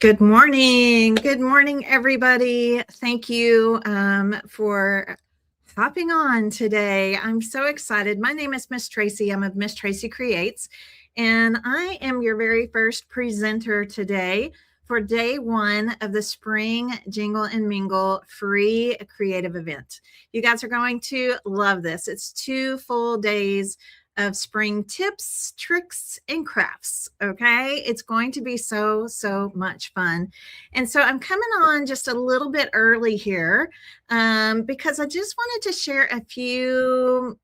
Good morning. Good morning, everybody. Thank you for hopping on today. I'm so excited. My name is Miss Tracy. I'm of Miss Tracy Creates, and I am your very first presenter today for day one of the Spring Jingle and Mingle free creative event. You guys are going to love this. It's 2 full days of spring tips, tricks, and crafts. Okay. It's going to be so much fun. And so I'm coming on just a little bit early here because I just wanted to share a few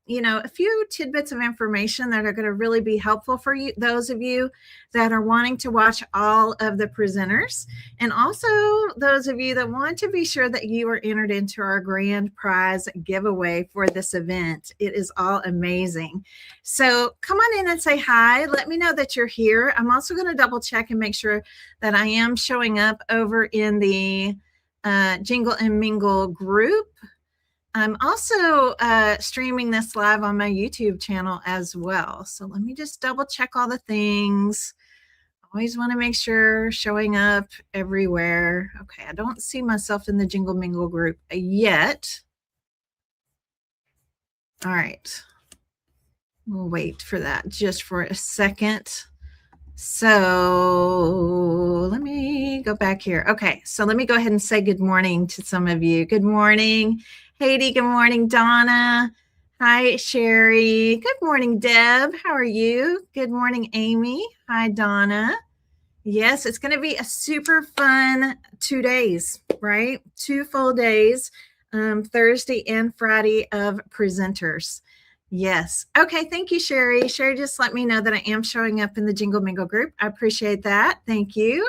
tidbits of information that are going to really be helpful for you, those of you that are wanting to watch all of the presenters, and also those of you that want to be sure that you are entered into our grand prize giveaway for this event. It is all amazing. So come on in and say hi. Let me know that you're here. I'm also going to double check and make sure that I am showing up over in the Jingle and Mingle group. I'm also streaming this live on my YouTube channel as well. So let me just double check all the things. Always want to make sure showing up everywhere. Okay, I don't see myself in the Jingle Mingle group yet. All right. We'll wait for that just for a second. So let me go back here. Okay, so let me go ahead and say good morning to some of you. Good morning, Haiti. Good morning, Donna. Hi, Sherry. Good morning, Deb. How are you? Good morning, Amy. Hi, Donna. Yes, it's going to be a super fun 2 days, right? 2 full days, Thursday and Friday of presenters. Yes. Okay. Thank you, Sherry. Sherry just let me know that I am showing up in the Jingle Mingle group. I appreciate that. Thank you.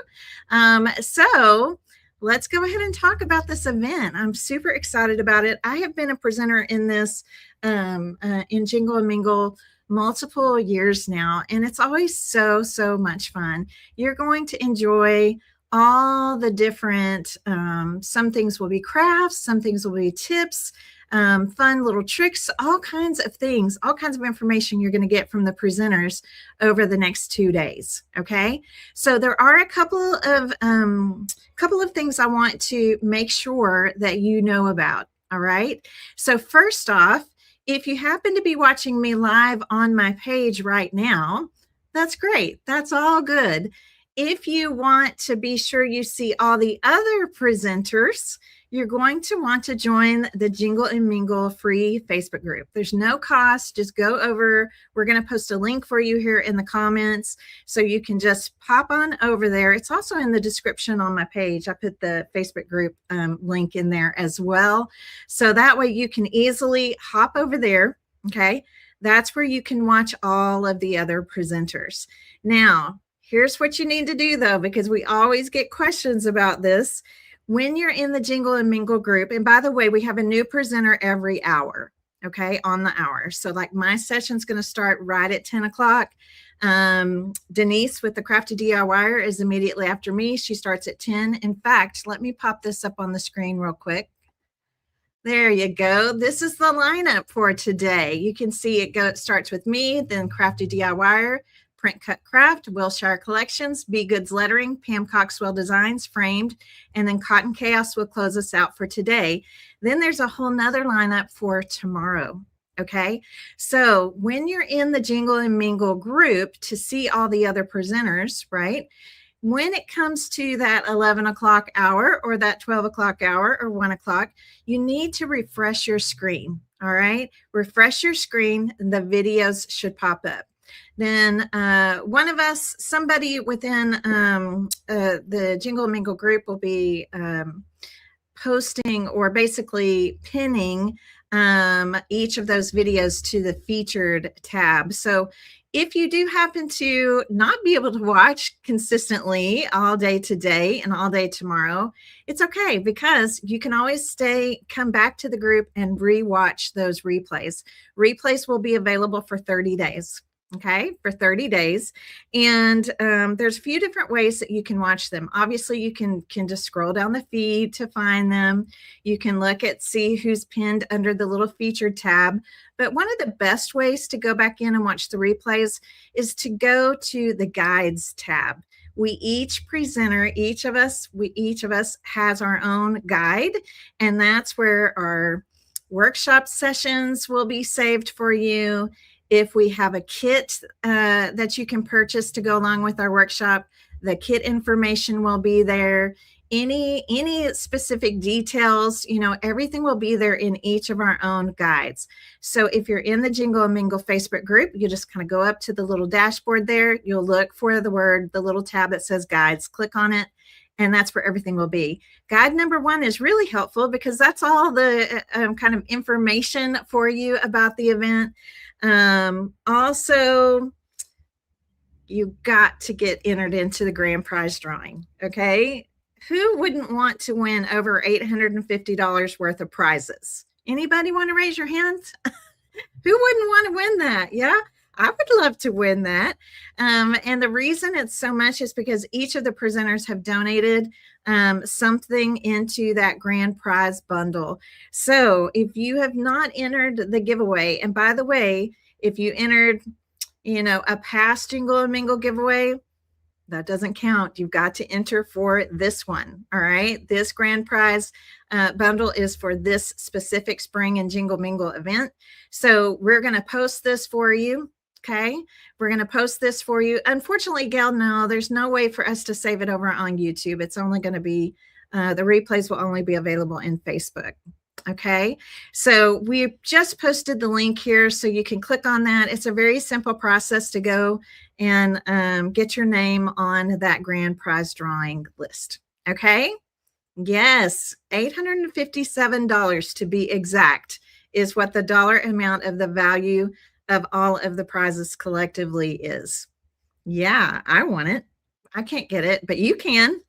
So let's go ahead and talk about this event. I'm super excited about it. I have been a presenter in this in Jingle and Mingle multiple years now, and it's always so much fun. You're going to enjoy all the different, some things will be crafts, some things will be tips, fun little tricks, all kinds of things, all kinds of information you're going to get from the presenters over the next 2 days. Okay. So there are a couple of things I want to make sure that you know about. All right. So first off, if you happen to be watching me live on my page right now, that's great. That's all good. If you want to be sure you see all the other presenters, you're going to want to join the Jingle and Mingle free Facebook group. There's no cost. Just go over. We're going to post a link for you here in the comments, so you can just pop on over there. It's also in the description on my page. I put the Facebook group link in there as well. So that way you can easily hop over there. Okay. That's where you can watch all of the other presenters. Now, here's what you need to do, though, because we always get questions about this. When you're in the Jingle and Mingle group, and by the way, we have a new presenter every hour, okay, on the hour. So like my session's going to start right at 10 o'clock. Denise with the Crafty DIYer is immediately after me. She starts at 10. In fact, let me pop this up on the screen real quick. There you go. This is the lineup for today. You can see it starts with me, then Crafty DIYer, Print Cut Craft, Wilshire Collections, Be Goods Lettering, Pam Coxwell Designs, Framed, and then Cotton Chaos will close us out for today. Then there's a whole nother lineup for tomorrow. Okay, so when you're in the Jingle and Mingle group to see all the other presenters, right? When it comes to that 11 o'clock hour or that 12 o'clock hour or 1 o'clock, you need to refresh your screen. All right, refresh your screen and the videos should pop up. Then one of us, somebody within the Jingle and Mingle group will be posting or basically pinning each of those videos to the featured tab. So if you do happen to not be able to watch consistently all day today and all day tomorrow, it's okay, because you can always come back to the group and rewatch those replays. Replays will be available for 30 days. Okay, for 30 days. And there's a few different ways that you can watch them. Obviously, you can just scroll down the feed to find them. You can see who's pinned under the little featured tab. But one of the best ways to go back in and watch the replays is to go to the guides tab. we each presenter, each of us has our own guide, and that's where our workshop sessions will be saved for you. If we have a kit that you can purchase to go along with our workshop, the kit information will be there. Any specific details, everything will be there in each of our own guides. So if you're in the Jingle and Mingle Facebook group, you just kind of go up to the little dashboard there. You'll look for the little tab that says guides, click on it, and that's where everything will be. Guide number 1 is really helpful because that's all the kind of information for you about the event. Also, you got to get entered into the grand prize drawing, okay? Who wouldn't want to win over $850 worth of prizes? Anybody want to raise your hand? Who wouldn't want to win that? Yeah, I would love to win that. And the reason it's so much is because each of the presenters have donated something into that grand prize bundle. So if you have not entered the giveaway, and by the way, if you entered, a past Jingle and Mingle giveaway, that doesn't count. You've got to enter for this one. All right. This grand prize bundle is for this specific spring and Jingle Mingle event. So we're going to post this for you. Okay. We're going to post this for you. Unfortunately, Gail, no, there's no way for us to save it over on YouTube. It's only going to be, the replays will only be available in Facebook. Okay, so we just posted the link here so you can click on that. It's a very simple process to go and get your name on that grand prize drawing list. Okay, yes, $857 to be exact is what the dollar amount of the value of all of the prizes collectively is. Yeah, I want it. I can't get it, but you can.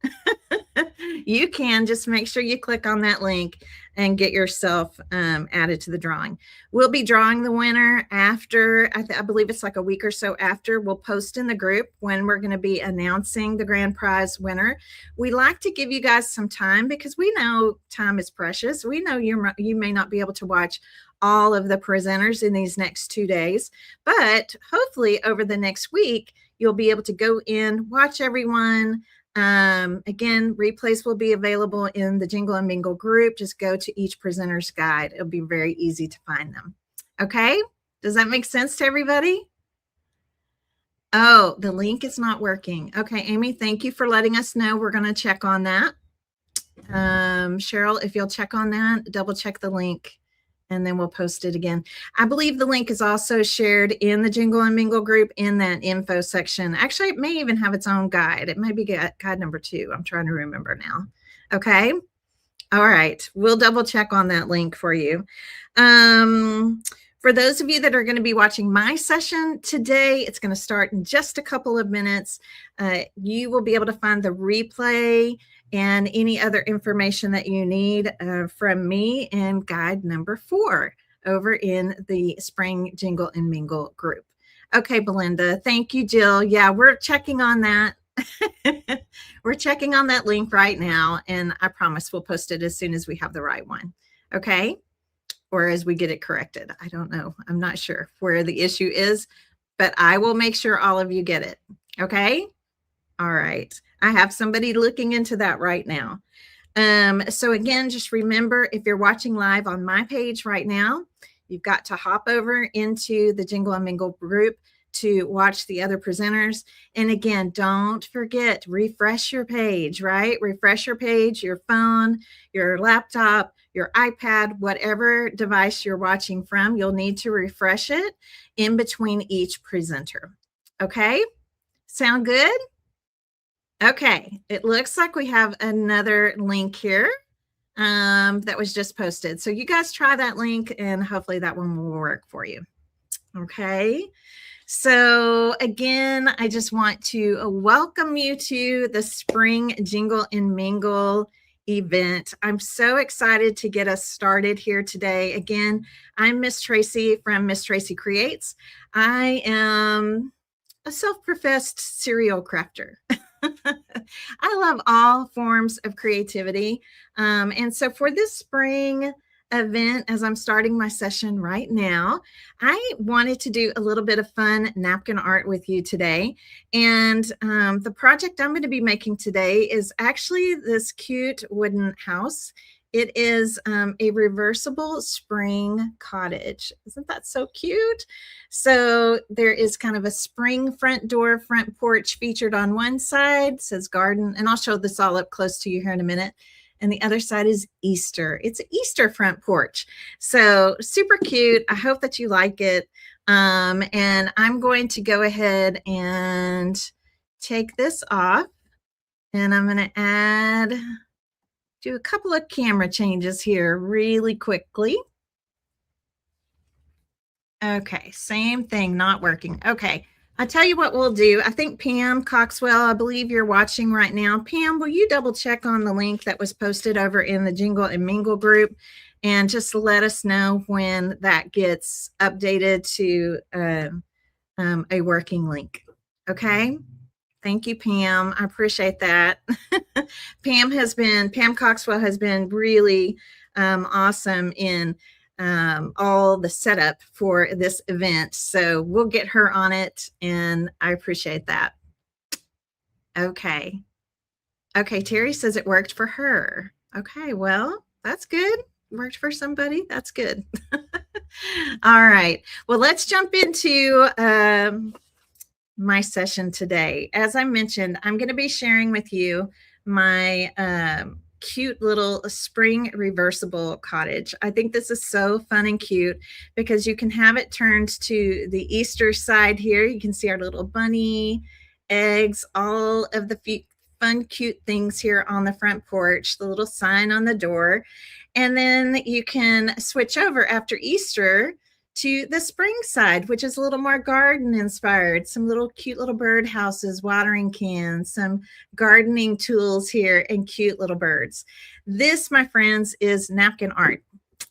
You can just make sure you click on that link and get yourself added to the drawing. We'll be drawing the winner after, I believe it's like a week or so after. We'll post in the group when we're going to be announcing the grand prize winner. We like to give you guys some time because we know time is precious. We know you may not be able to watch all of the presenters in these next 2 days, but hopefully over the next week, you'll be able to go in, watch everyone. Again, replays will be available in the Jingle and Mingle group. Just go to each presenter's guide. It'll be very easy to find them. Okay. Does that make sense to everybody? Oh, the link is not working. Okay, Amy, thank you for letting us know. We're going to check on that. Cheryl, if you'll check on that, double check the link, and then we'll post it again. I believe the link is also shared in the Jingle and Mingle group in that info section. Actually, it may even have its own guide. It may be guide number 2. I'm trying to remember now. Okay. All right. We'll double check on that link for you. For those of you that are going to be watching my session today, it's going to start in just a couple of minutes. You will be able to find the replay and any other information that you need from me in guide number 4 over in the Spring Jingle and Mingle group. Okay, Belinda. Thank you, Jill. Yeah, we're checking on that. We're checking on that link right now, and I promise we'll post it as soon as we have the right one. Okay? Or as we get it corrected. I don't know. I'm not sure where the issue is, but I will make sure all of you get it. Okay? All right. I have somebody looking into that right now. So again, just remember, if you're watching live on my page right now, you've got to hop over into the Jingle and Mingle group to watch the other presenters. And again, don't forget, refresh your page, right? Refresh your page, your phone, your laptop, your iPad, whatever device you're watching from, you'll need to refresh it in between each presenter. Okay? Sound good? Okay, it looks like we have another link here that was just posted. So you guys try that link and hopefully that one will work for you. Okay, so again, I just want to welcome you to the Spring Jingle and Mingle event. I'm so excited to get us started here today. Again, I'm Miss Tracy from Miss Tracy Creates. I am a self-professed serial crafter. I love all forms of creativity. And so for this spring event, as I'm starting my session right now, I wanted to do a little bit of fun napkin art with you today. And the project I'm going to be making today is actually this cute wooden house. It is a reversible spring cottage. Isn't that so cute? So there is kind of a spring front door, front porch featured on one side, it says garden, and I'll show this all up close to you here in a minute. And the other side is Easter. It's an Easter front porch. So super cute. I hope that you like it. And I'm going to go ahead and take this off, and I'm going to do a couple of camera changes here really quickly. Okay, same thing, not working. Okay, I'll tell you what we'll do. I think Pam Coxwell, I believe you're watching right now. Pam, will you double check on the link that was posted over in the Jingle and Mingle group and just let us know when that gets updated to a working link? Okay. Thank you, Pam. I appreciate that. Pam Coxwell has been really awesome in all the setup for this event. So we'll get her on it, and I appreciate that. Okay. Okay, Terry says it worked for her. Okay, well, that's good. Worked for somebody. That's good. All right. Well, let's jump into my session today. As I mentioned, I'm going to be sharing with you my cute little spring reversible cottage. I think this is so fun and cute because you can have it turned to the Easter side here. You can see our little bunny, eggs, all of the fun, cute things here on the front porch, the little sign on the door. And then you can switch over after Easter to the spring side, which is a little more garden inspired, some little cute little bird houses, watering cans, some gardening tools here, and cute little birds. This, my friends, is napkin art.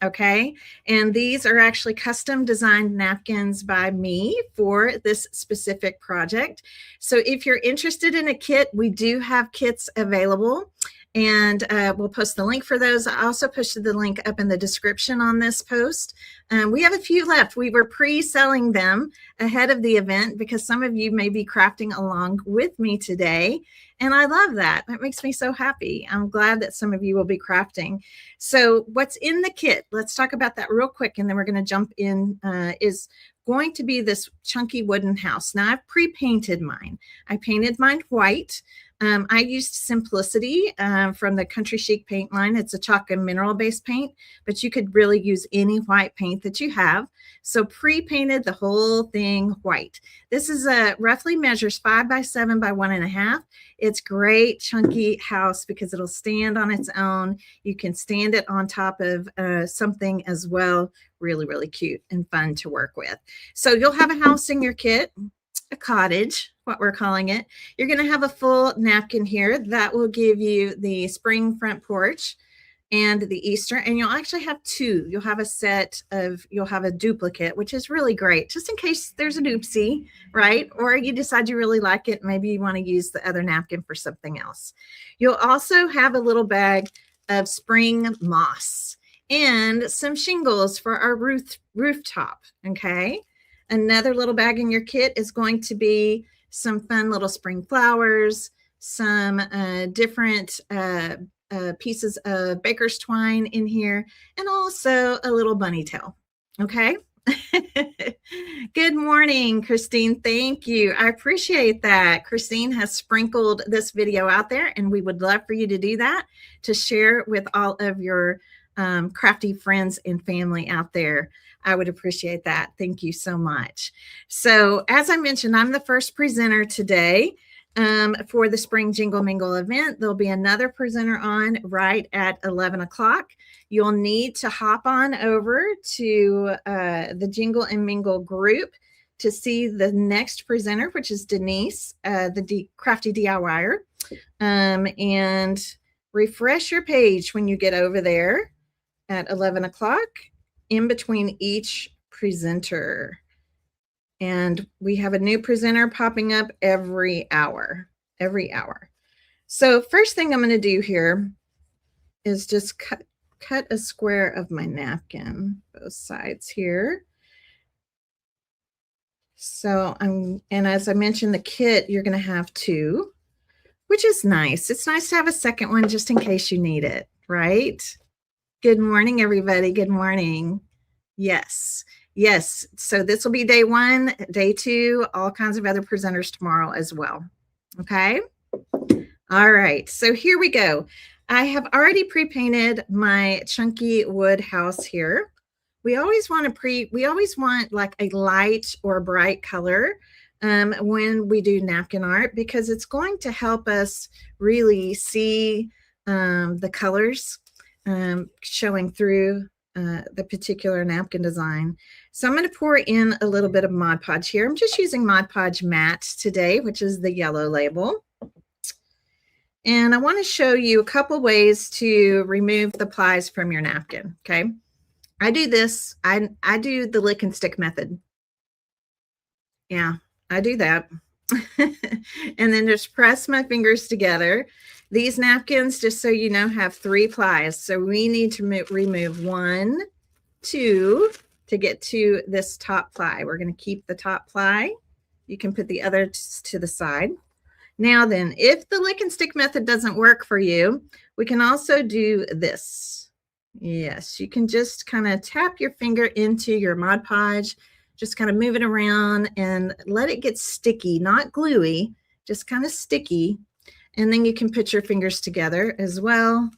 Okay. And these are actually custom designed napkins by me for this specific project. So if you're interested in a kit, we do have kits available. And we'll post the link for those. I also posted the link up in the description on this post. We have a few left. We were pre-selling them ahead of the event because some of you may be crafting along with me today. And I love that. That makes me so happy. I'm glad that some of you will be crafting. So what's in the kit? Let's talk about that real quick, and then we're going to jump in, is going to be this chunky wooden house. Now, I've pre-painted mine. I painted mine white. I used Simplicity from the Country Chic paint line. It's a chalk and mineral based paint, but you could really use any white paint that you have. So pre-painted the whole thing white. This is roughly measures 5 by 7 by 1.5. It's great chunky house because it'll stand on its own. You can stand it on top of something as well. Really, really cute and fun to work with. So you'll have a house in your kit, a cottage, what we're calling it. You're going to have a full napkin here that will give you the spring front porch and the Easter, and you'll actually have two. You'll have a duplicate, which is really great, just in case there's an oopsie, right? Or you decide you really like it. Maybe you want to use the other napkin for something else. You'll also have a little bag of spring moss and some shingles for our rooftop, okay? Another little bag in your kit is going to be some fun little spring flowers, some different pieces of baker's twine in here, and also a little bunny tail. Okay. Good morning, Christine. Thank you. I appreciate that. Christine has sprinkled this video out there, and we would love for you to do that, to share with all of your crafty friends and family out there. I would appreciate that. Thank you so much. So as I mentioned, I'm the first presenter today for the Spring Jingle Mingle event. There'll be another presenter on right at 11 o'clock. You'll need to hop on over to the Jingle and Mingle group to see the next presenter, which is Denise, the crafty DIYer. And refresh your page when you get over there at 11 o'clock. In between each presenter. And we have a new presenter popping up every hour. So first thing I'm going to do here is just cut a square of my napkin, both sides here. So and as I mentioned, the kit, you're going to have two, which is nice. It's nice to have a second one just in case you need it, right? Good morning, everybody. Good morning. Yes. Yes. So this will be day one, day two, all kinds of other presenters tomorrow as well. Okay. All right. So here we go. I have already pre-painted my chunky wood house here. We always want like a light or bright color when we do napkin art, because it's going to help us really see the colors showing through the particular napkin design. So I'm going to pour in a little bit of Mod Podge here. I'm just using Mod Podge Matte today, which is the yellow label. And I want to show you a couple ways to remove the plies from your napkin. Okay. I do this. I do the lick and stick method. Yeah, I do that. And then just press my fingers together. These napkins, just so you know, have 3 plies. So we need to remove 1, 2 to get to this top ply. We're going to keep the top ply. You can put the other to the side. Now then, if the lick and stick method doesn't work for you, we can also do this. Yes, you can just kind of tap your finger into your Mod Podge, just kind of move it around and let it get sticky, not gluey, just kind of sticky. And then you can put your fingers together as well.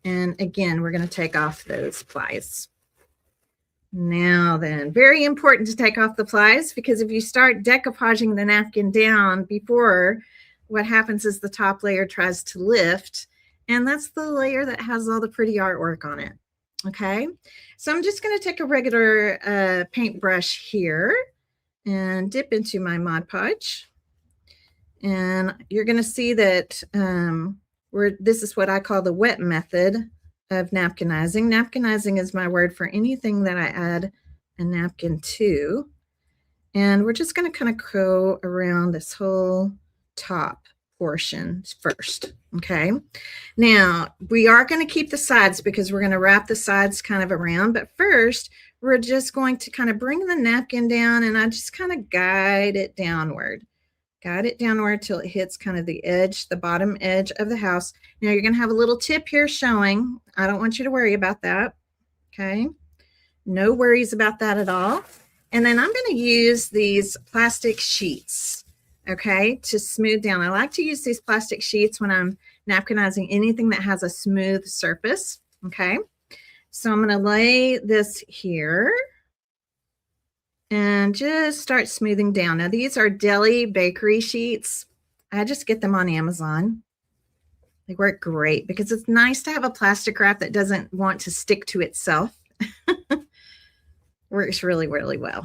And again, we're going to take off those plies. Now then, very important to take off the plies, because if you start decoupaging the napkin down before, what happens is the top layer tries to lift, and that's the layer that has all the pretty artwork on it. Okay, so I'm just going to take a regular paintbrush here and dip into my Mod Podge. And you're going to see that this is what I call the wet method of napkinizing. Napkinizing is my word for anything that I add a napkin to. And we're just going to kind of go around this whole top portion first. Okay. Now we are going to keep the sides because we're going to wrap the sides kind of around. But first, we're just going to kind of bring the napkin down, and I just kind of guide it downward. Guide it downward till it hits kind of the edge, the bottom edge of the house. Now you're going to have a little tip here showing. I don't want you to worry about that. Okay. No worries about that at all. And then I'm going to use these plastic sheets, okay, to smooth down. I like to use these plastic sheets when I'm napkinizing anything that has a smooth surface, okay? So I'm going to lay this here and just start smoothing down. Now, these are deli bakery sheets. I just get them on Amazon. They work great because it's nice to have a plastic wrap that doesn't want to stick to itself. Works really, really well.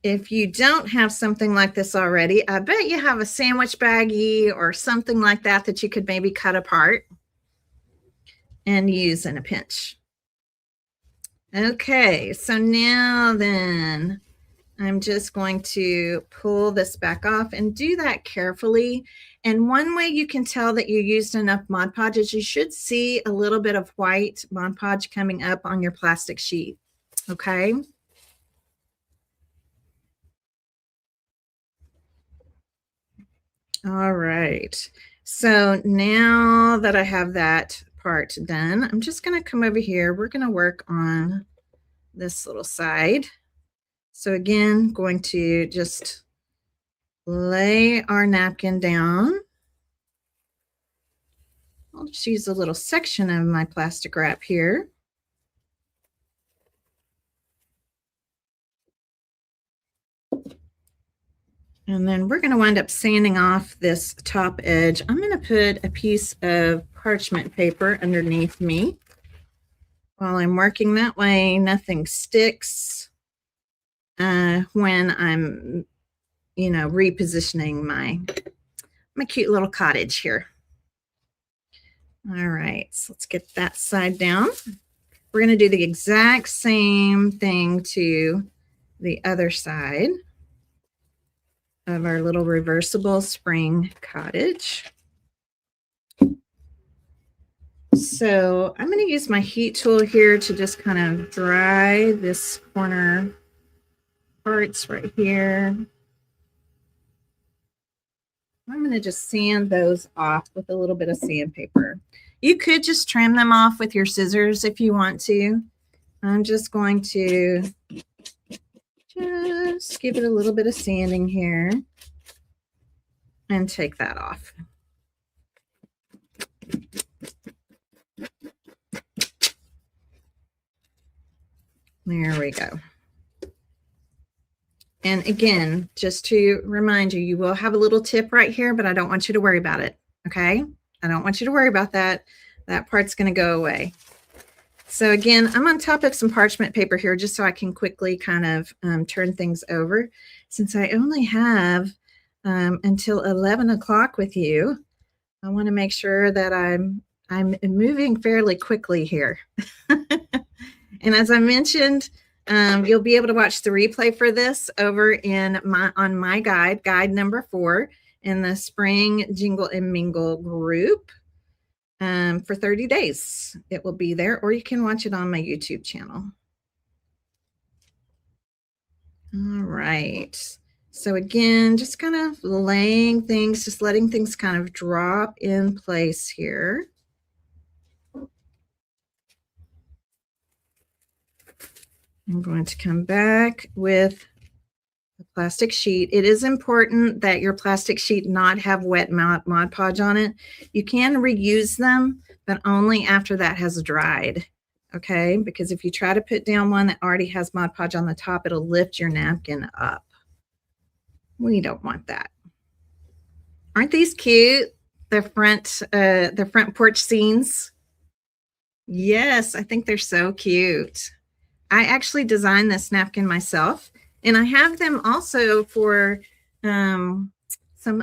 If you don't have something like this already, I bet you have a sandwich baggie or something like that that you could maybe cut apart and use in a pinch. Okay, so now then I'm just going to pull this back off and do that carefully. And one way you can tell that you used enough Mod Podge is you should see a little bit of white Mod Podge coming up on your plastic sheet. Okay. All right. So now that I have that part done, I'm just going to come over here. We're going to work on this little side. So again, going to just lay our napkin down. I'll just use a little section of my plastic wrap here. And then we're going to wind up sanding off this top edge. I'm going to put a piece of parchment paper underneath me while I'm working. That way nothing sticks when I'm, repositioning my cute little cottage here. All right, so let's get that side down. We're going to do the exact same thing to the other side of our little reversible spring cottage. So I'm going to use my heat tool here to just kind of dry this corner parts right here. I'm going to just sand those off with a little bit of sandpaper. You could just trim them off with your scissors if you want to. I'm just going to just give it a little bit of sanding here and take that off. There we go. And again, just to remind you, you will have a little tip right here, but I don't want you to worry about it. Okay. I don't want you to worry about that. That part's going to go away. So again, I'm on top of some parchment paper here just so I can quickly kind of turn things over. Since I only have until 11 o'clock with you, I want to make sure that I'm moving fairly quickly here. And as I mentioned, you'll be able to watch the replay for this over in on my guide number 4 in the Spring Jingle and Mingle group for 30 days. It will be there, or you can watch it on my YouTube channel. All right. So again, just kind of laying things, just letting things kind of drop in place here. I'm going to come back with the plastic sheet. It is important that your plastic sheet not have wet Mod Podge on it. You can reuse them, but only after that has dried. Okay, because if you try to put down one that already has Mod Podge on the top, it'll lift your napkin up. We don't want that. Aren't these cute? The front porch scenes. Yes, I think they're so cute. I actually designed this napkin myself, and I have them also for some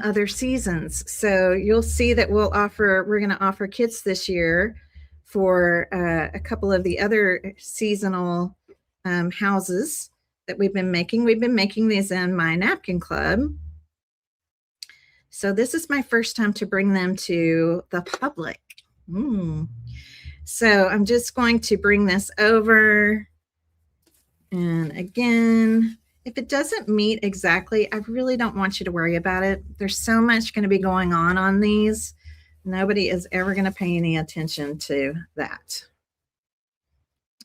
other seasons. So you'll see that we're going to offer kits this year for a couple of the other seasonal houses that we've been making. We've been making these in my napkin club. So this is my first time to bring them to the public. So I'm just going to bring this over. And again, if it doesn't meet exactly, I really don't want you to worry about it. There's so much going to be going on these. Nobody is ever going to pay any attention to that.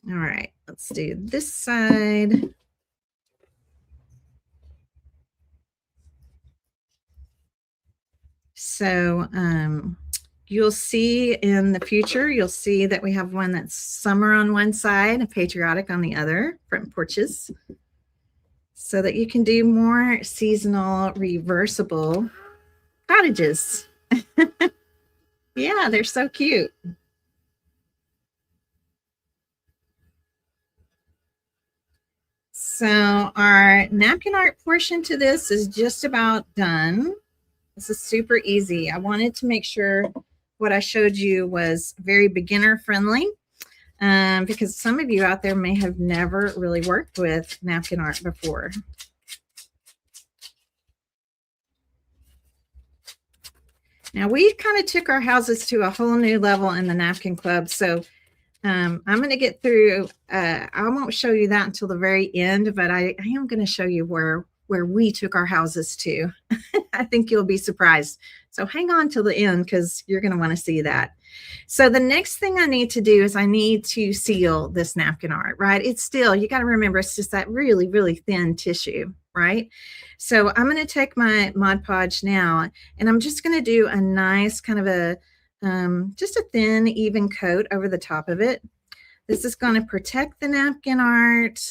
All right, let's do this side. So you'll see in the future, you'll see that we have one that's summer on one side and patriotic on the other, front porches, so that you can do more seasonal reversible cottages. Yeah, they're so cute. So our napkin art portion to this is just about done. This is super easy. I wanted to make sure what I showed you was very beginner friendly because some of you out there may have never really worked with napkin art before. Now we kind of took our houses to a whole new level in the napkin club. So I'm going to get through, I won't show you that until the very end, but I am going to show you where we took our houses to. I think you'll be surprised. So hang on till the end because you're going to want to see that. So the next thing I need to do is I need to seal this napkin art, right? It's still, you got to remember, it's just that really, really thin tissue, right? So I'm going to take my Mod Podge now, and I'm just going to do a nice kind of a, just a thin, even coat over the top of it. This is going to protect the napkin art.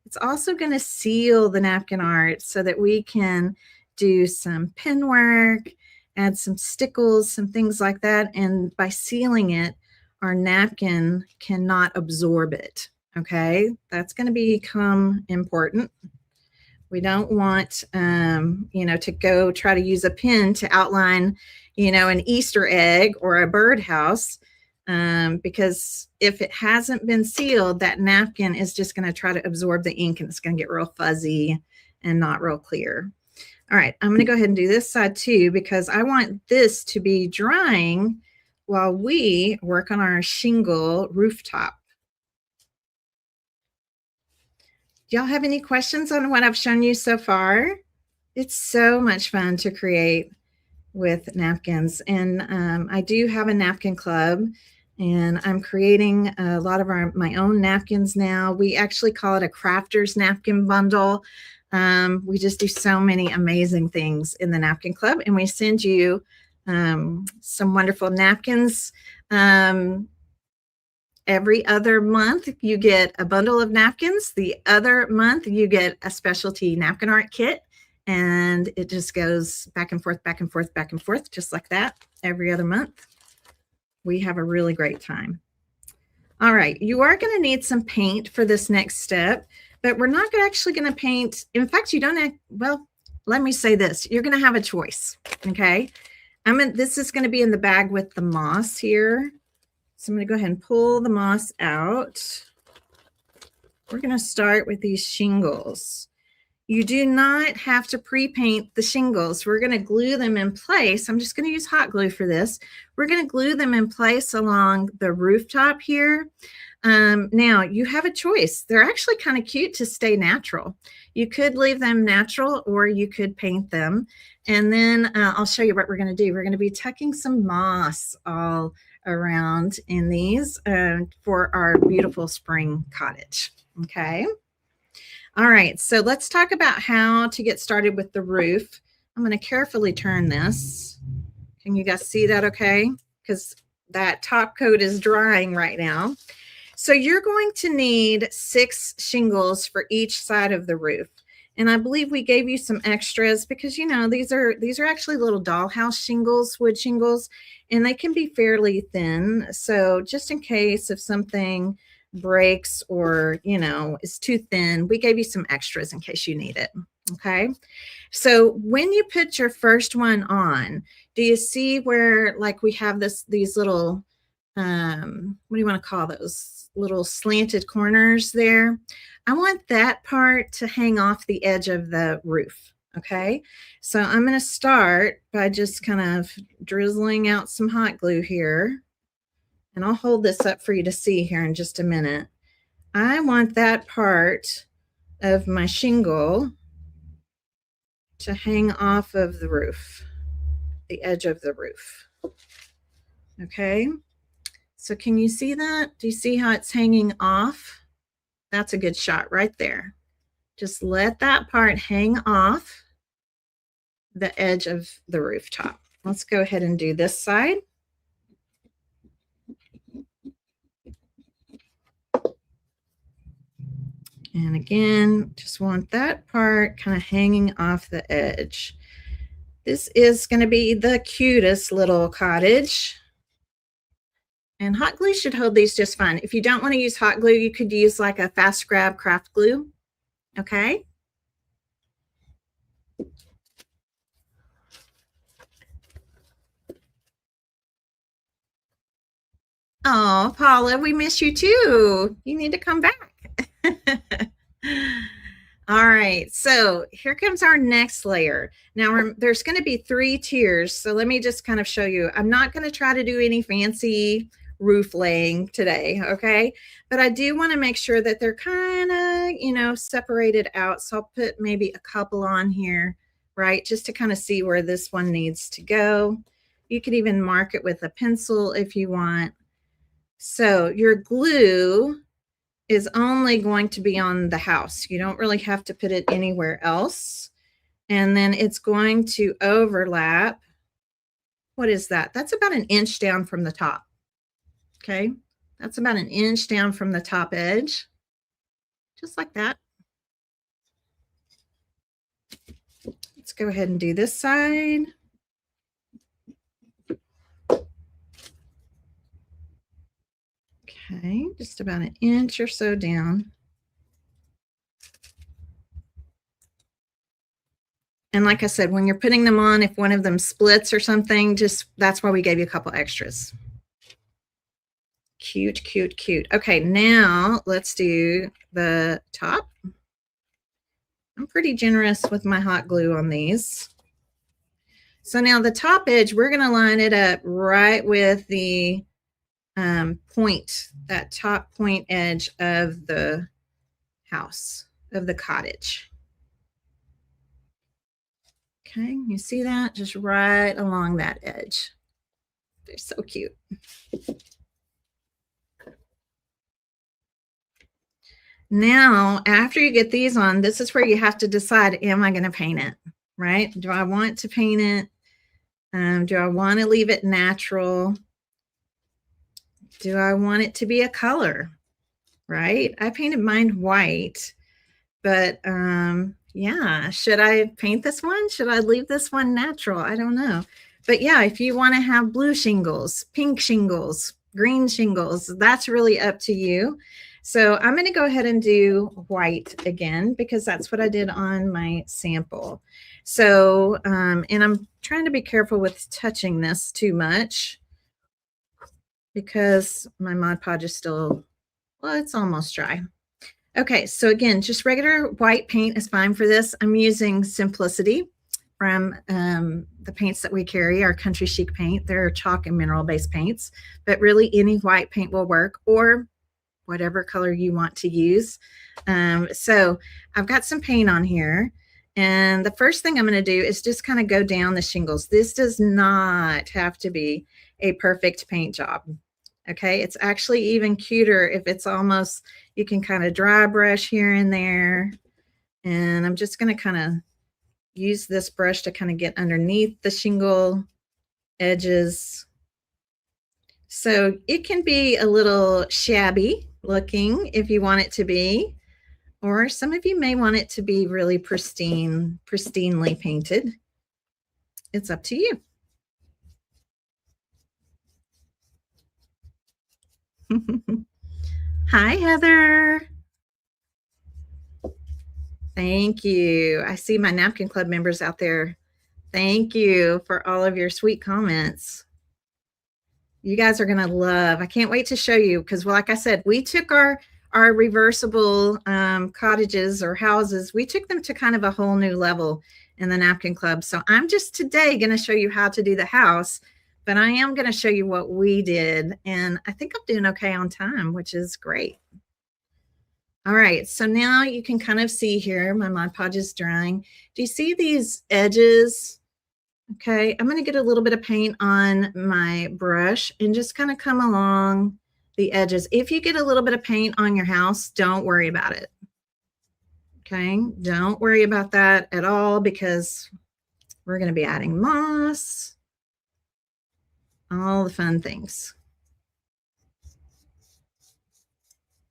It's also going to seal the napkin art so that we can do some pen work, add some stickles, some things like that. And by sealing it, our napkin cannot absorb it. Okay, that's going to become important. We don't want, to go try to use a pen to outline, an Easter egg or a birdhouse. Because if it hasn't been sealed, that napkin is just going to try to absorb the ink and it's going to get real fuzzy and not real clear. All right, I'm going to go ahead and do this side too because I want this to be drying while we work on our shingle rooftop. Do y'all have any questions on what I've shown you so far? It's so much fun to create with napkins. And I do have a napkin club, and I'm creating a lot of my own napkins now. We actually call it a crafter's napkin bundle. We just do so many amazing things in the napkin club, and we send you some wonderful napkins. Every other month, you get a bundle of napkins. The other month, you get a specialty napkin art kit. And it just goes back and forth, back and forth, back and forth, just like that every other month. We have a really great time. All right, you are going to need some paint for this next step, but we're not actually going to paint. In fact, you don't, well, let me say this. You're going to have a choice, okay? This is going to be in the bag with the moss here. So I'm going to go ahead and pull the moss out. We're going to start with these shingles. You do not have to pre-paint the shingles. We're going to glue them in place. I'm just going to use hot glue for this. We're going to glue them in place along the rooftop here. Now, you have a choice. They're actually kind of cute to stay natural. You could leave them natural, or you could paint them. And then I'll show you what we're going to do. We're going to be tucking some moss all around in these for our beautiful spring cottage. Okay. All right, so let's talk about how to get started with the roof. I'm going to carefully turn this. Can you guys see that okay? Because that top coat is drying right now. So you're going to need 6 shingles for each side of the roof. And I believe we gave you some extras because, you know, these are actually little dollhouse shingles, wood shingles, and they can be fairly thin. So just in case if something breaks or, you know, is too thin, we gave you some extras in case you need it. Okay. So when you put your first one on, do you see where like we have these little, what do you want to call those little slanted corners there? I want that part to hang off the edge of the roof. Okay. So I'm going to start by just kind of drizzling out some hot glue here. And I'll hold this up for you to see here in just a minute. I want that part of my shingle to hang off of the roof, the edge of the roof. Okay, so can you see that? Do you see how it's hanging off? That's a good shot right there. Just let that part hang off the edge of the rooftop. Let's go ahead and do this side. And again, just want that part kind of hanging off the edge. This is going to be the cutest little cottage. And hot glue should hold these just fine. If you don't want to use hot glue, you could use like a fast grab craft glue. Okay. Oh, Paula, we miss you too. You need to come back. All right, so here comes our next layer. Now there's going to be 3 tiers. So let me just kind of show you. I'm not going to try to do any fancy roof laying today, okay? But I do want to make sure that they're kind of, you know, separated out. So I'll put maybe a couple on here, right? Just to kind of see where this one needs to go. You could even mark it with a pencil if you want. So your glue is only going to be on the house. You don't really have to put it anywhere else. And then it's going to overlap. What is that? That's about 1 inch down from the top. Okay, that's about 1 inch down from the top edge. Just like that. Let's go ahead and do this side. Okay, just about 1 inch or so down. And like I said, when you're putting them on, if one of them splits or something, just that's why we gave you a couple extras. Cute, cute, cute. Okay, now let's do the top. I'm pretty generous with my hot glue on these. So now the top edge, we're going to line it up right with the point, that top point edge of the house, of the cottage. Okay, you see that? Just right along that edge. They're so cute. Now, after you get these on, this is where you have to decide, am I going to paint it, right? Do I want to paint it? Do I want to leave it natural? Do I want it to be a color, right? I painted mine white, but yeah, should I paint this one? Should I leave this one natural? I don't know. But yeah, if you want to have blue shingles, pink shingles, green shingles, that's really up to you. So I'm going to go ahead and do white again because that's what I did on my sample. So, and I'm trying to be careful with touching this too much because my Mod Podge is still, well, it's almost dry. Okay, so again, just regular white paint is fine for this. I'm using Simplicity from the paints that we carry, our Country Chic paint. They're chalk and mineral-based paints, but really any white paint will work, or whatever color you want to use. So I've got some paint on here, and the first thing I'm going to do is just kind of go down the shingles. This does not have to be a perfect paint job. Okay, it's actually even cuter if it's almost, you can kind of dry brush here and there. And I'm just going to kind of use this brush to kind of get underneath the shingle edges. So it can be a little shabby looking if you want it to be, or some of you may want it to be really pristinely painted. It's up to you. Hi, Heather. Thank you. I see my Napkin Club members out there. Thank you for all of your sweet comments. You guys are going to love. I can't wait to show you because, well, like I said, we took our reversible cottages or houses. We took them to kind of a whole new level in the Napkin Club. So I'm just today going to show you how to do the house, but I am going to show you what we did. And I think I'm doing okay on time, which is great. All right, so now you can kind of see here, my Mod Podge is drying. Do you see these edges? Okay, I'm going to get a little bit of paint on my brush and just kind of come along the edges. If you get a little bit of paint on your house, don't worry about it. Okay, don't worry about that at all because we're going to be adding moss, all the fun things.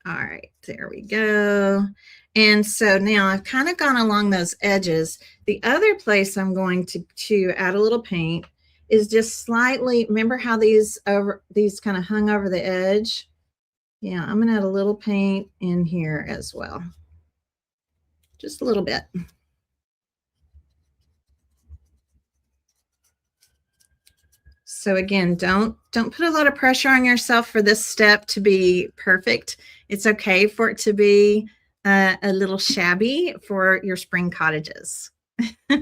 All right, there we go. And so now I've kind of gone along those edges. The other place I'm going to add a little paint is just slightly, remember how these kind of hung over the edge? Yeah, I'm going to add a little paint in here as well. Just a little bit. So again, don't put a lot of pressure on yourself for this step to be perfect. It's okay for it to be a little shabby for your spring cottages. All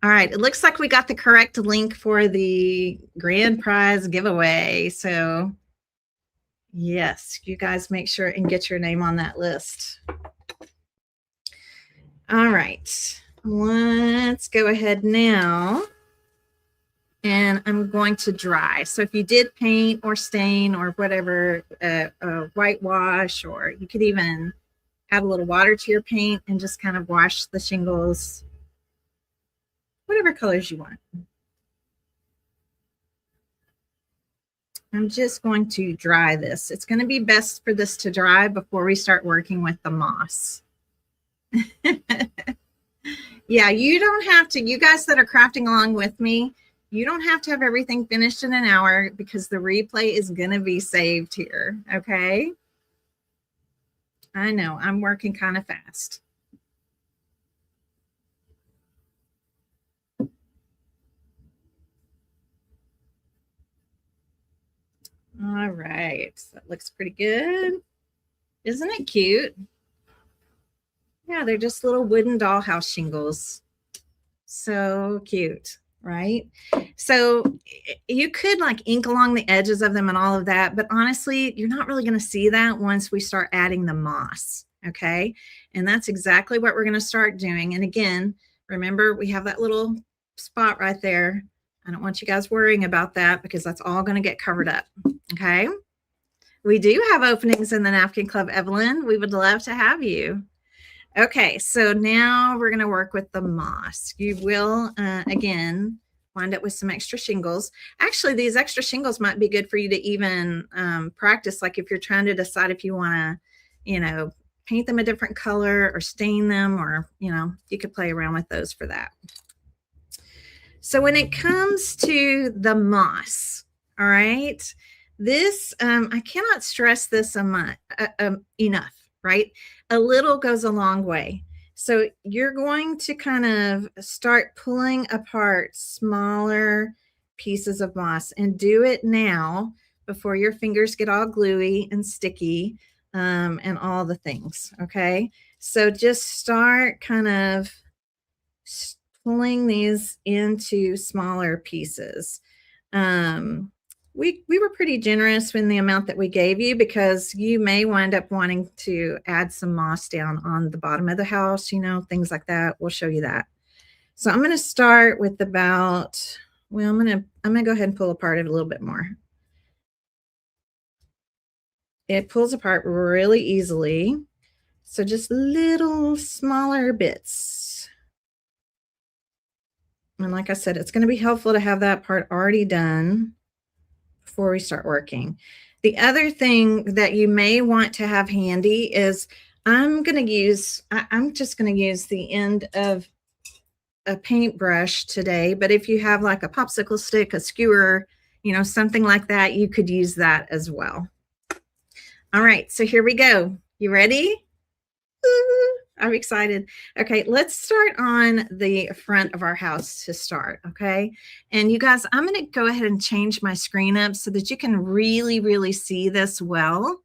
right, it looks like we got the correct link for the grand prize giveaway. So yes, you guys make sure and get your name on that list. All right, let's go ahead now. And I'm going to dry. So if you did paint or stain or whatever, whitewash, or you could even add a little water to your paint and just kind of wash the shingles, whatever colors you want. I'm just going to dry this. It's going to be best for this to dry before we start working with the moss. Yeah, you don't have to, you guys that are crafting along with me, you don't have to have everything finished in an hour because the replay is going to be saved here, okay? I know, I'm working kind of fast. All right, that looks pretty good. Isn't it cute? Yeah, they're just little wooden dollhouse shingles. So cute, right? So you could like ink along the edges of them and all of that, but honestly, you're not really going to see that once we start adding the moss, okay? And that's exactly what we're going to start doing. And again, remember we have that little spot right there. I don't want you guys worrying about that because that's all going to get covered up, okay? We do have openings in the Napkin Club, Evelyn. We would love to have you. Okay, so now we're going to work with the moss. You will, again, wind up with some extra shingles. Actually, these extra shingles might be good for you to even practice, like if you're trying to decide if you want to, paint them a different color or stain them, or, you could play around with those for that. So when it comes to the moss, all right, this, I cannot stress this enough, right? A little goes a long way. So you're going to kind of start pulling apart smaller pieces of moss, and do it now before your fingers get all gluey and sticky and all the things, okay? So just start kind of pulling these into smaller pieces. We were pretty generous in the amount that we gave you because you may wind up wanting to add some moss down on the bottom of the house, things like that. We'll show you that. So I'm going to start with about, well, I'm going to go ahead and pull apart it a little bit more. It pulls apart really easily. So just little smaller bits. And like I said, it's going to be helpful to have that part already done before we start working. The other thing that you may want to have handy is I'm just going to use the end of a paintbrush today, but if you have like a popsicle stick, a skewer, something like that, you could use that as well. All right, so here we go. You ready? I'm excited. Okay, let's start on the front of our house to start, okay? And you guys, I'm going to go ahead and change my screen up so that you can really, really see this well.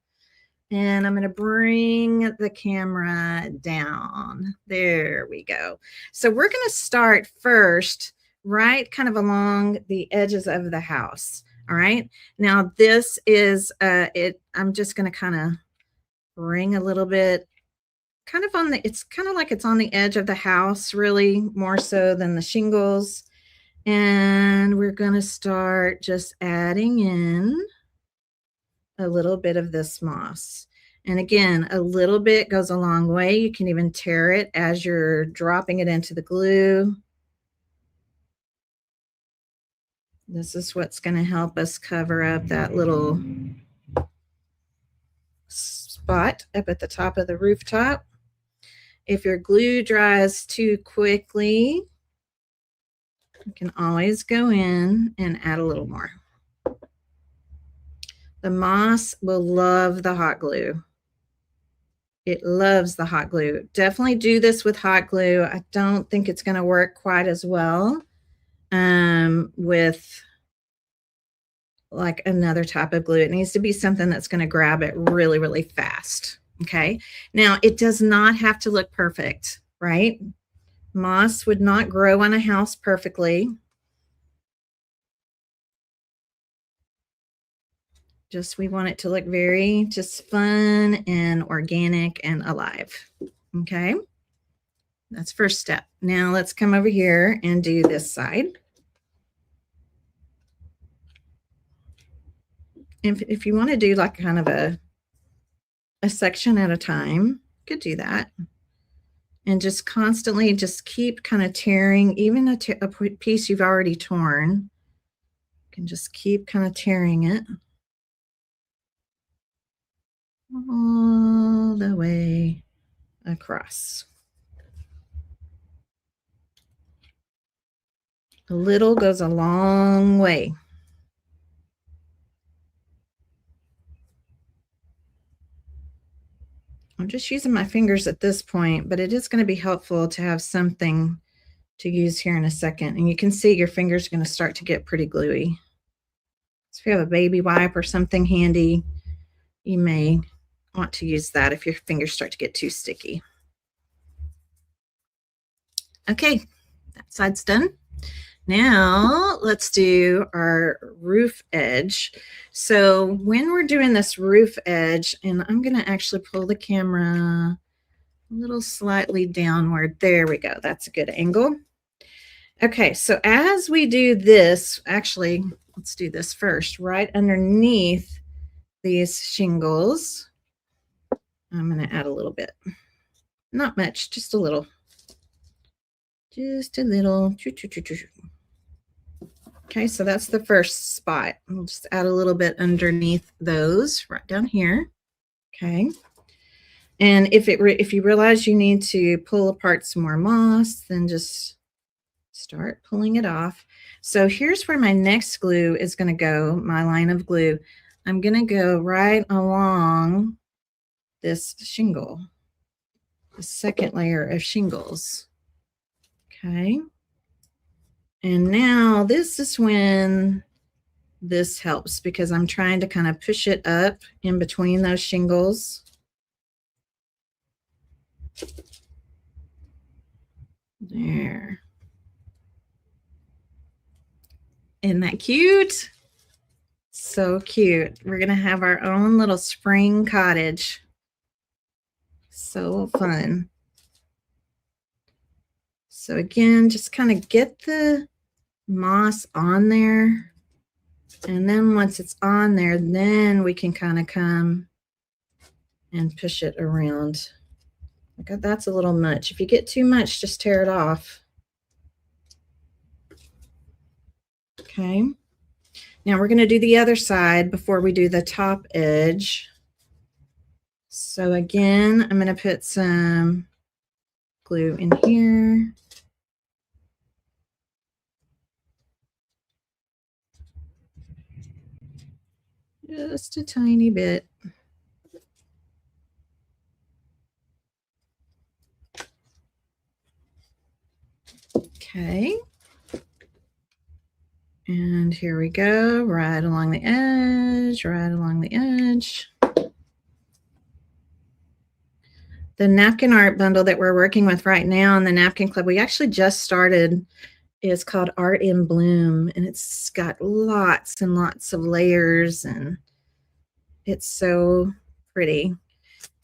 And I'm going to bring the camera down. There we go. So we're going to start first, right kind of along the edges of the house, all right? Now this is, I'm just going to kind of bring a little bit kind of on the, it's kind of like it's on the edge of the house, really more so than the shingles. And we're going to start just adding in a little bit of this moss. And again, a little bit goes a long way. You can even tear it as you're dropping it into the glue. This is what's going to help us cover up that little spot up at the top of the rooftop. If your glue dries too quickly, you can always go in and add a little more. The moss will love the hot glue. It loves the hot glue. Definitely do this with hot glue. I don't think it's going to work quite as well with like another type of glue. It needs to be something that's going to grab it really, really fast. Okay. Now it does not have to look perfect, right? Moss would not grow on a house perfectly. Just, we want it to look very just fun and organic and alive. Okay. That's first step. Now let's come over here and do this side. If you want to do like kind of a section at a time, you could do that. And just constantly just keep kind of tearing, even a piece you've already torn. You can just keep kind of tearing it all the way across. A little goes a long way. I'm just using my fingers at this point, but it is going to be helpful to have something to use here in a second. And you can see your fingers are going to start to get pretty gluey. So if you have a baby wipe or something handy, you may want to use that if your fingers start to get too sticky. Okay, That side's done. Now let's do our roof edge. So when we're doing this roof edge, and I'm going to actually pull the camera a little slightly downward. There we go. That's a good angle. Okay, so as we do this, actually, let's do this first. Right underneath these shingles, I'm going to add a little bit. Not much, just a little. Just a little. Okay, so that's the first spot. We'll just add a little bit underneath those, right down here. Okay. And if you realize you need to pull apart some more moss, then just start pulling it off. So here's where my next glue is going to go, my line of glue. I'm going to go right along this shingle, the second layer of shingles. Okay. And now this is when this helps, because I'm trying to kind of push it up in between those shingles. There. Isn't that cute? So cute. We're going to have our own little spring cottage. So fun. So again, just kind of get the moss on there. And then once it's on there, then we can kind of come and push it around. Okay, that's a little much. If you get too much, just tear it off. Okay. Now we're going to do the other side before we do the top edge. So again, I'm going to put some glue in here. Just a tiny bit. Okay. And here we go, right along the edge, right along the edge. The napkin art bundle that we're working with right now in the Napkin Club, we actually just started, is called Art in Bloom, and it's got lots and lots of layers, and it's so pretty.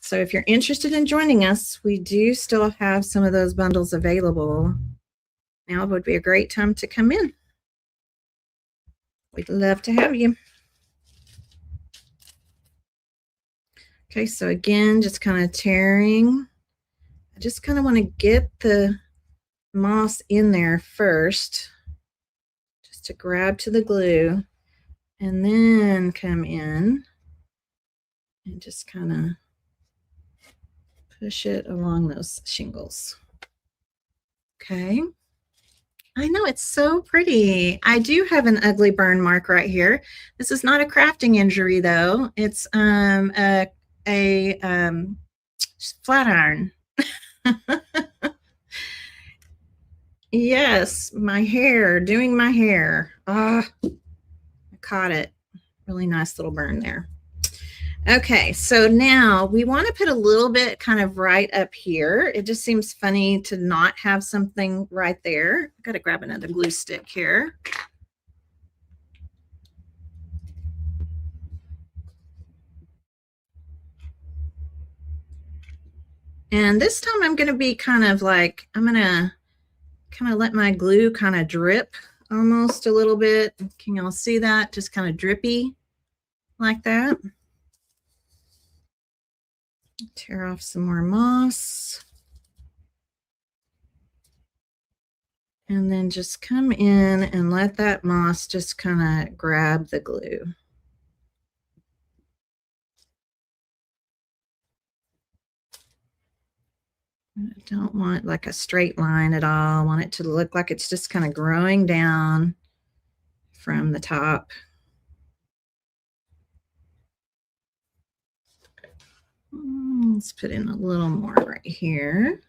So if you're interested in joining us, we do still have some of those bundles available. Now would be a great time to come in. We'd love to have you. Okay, so again, just kind of tearing. I just kind of want to get the moss in there first, just to grab to the glue, and then come in and just kind of push it along those shingles. Okay. I know, it's so pretty. I do have an ugly burn mark right here. This is not a crafting injury though. It's a flat iron. Yes, my hair, doing my hair. I caught it. Really nice little burn there. Okay, so now we want to put a little bit kind of right up here. It just seems funny to not have something right there. I've got to grab another glue stick here. And this time I'm going to be kind of like, I'm going to kind of let my glue kind of drip almost a little bit. Can y'all see that? Just kind of drippy like that. Tear off some more moss. And then just come in and let that moss just kind of grab the glue. I don't want like a straight line at all. I want it to look like it's just kind of growing down from the top. Let's put in a little more right here.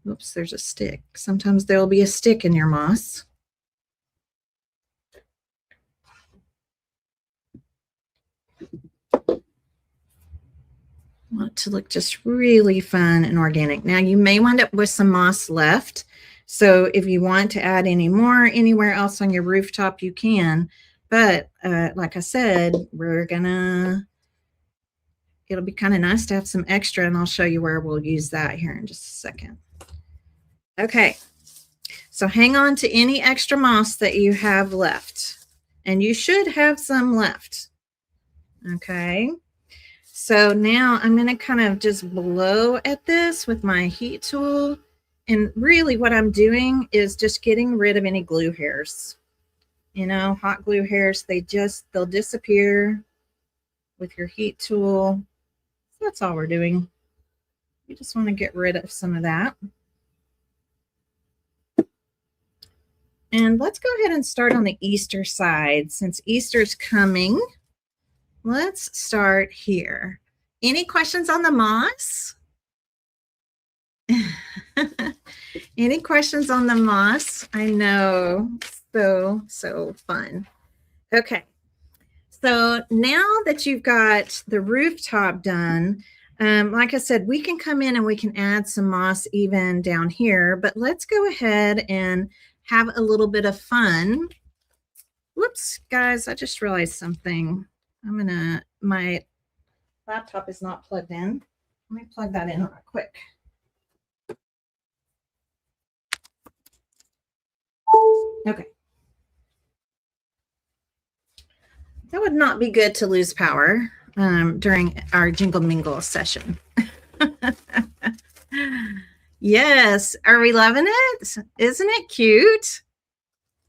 Oops, there's a stick. Sometimes there will be a stick in your moss. I want it to look just really fun and organic. Now you may wind up with some moss left, So if you want to add any more anywhere else on your rooftop, you can. But like I said, it'll be kind of nice to have some extra, and I'll show you where we'll use that here in just a second. Okay, so hang on to any extra moss that you have left, and you should have some left. Okay, so now I'm going to kind of just blow at this with my heat tool. And really what I'm doing is just getting rid of any glue hairs. You know, hot glue hairs, they'll disappear with your heat tool. So that's all we're doing. You just want to get rid of some of that. And let's go ahead and start on the Easter side. Since Easter's coming, let's start here. Any questions on the moss? Any questions on the moss? I know, so fun. Okay, so now that you've got the rooftop done, like I said, we can come in and we can add some moss even down here, but let's go ahead and have a little bit of fun. Whoops, guys, I just realized something. My laptop is not plugged in. Let me plug that in real quick. Okay. That would not be good to lose power during our Jingle&Mingle session. Yes. Are we loving it? Isn't it cute?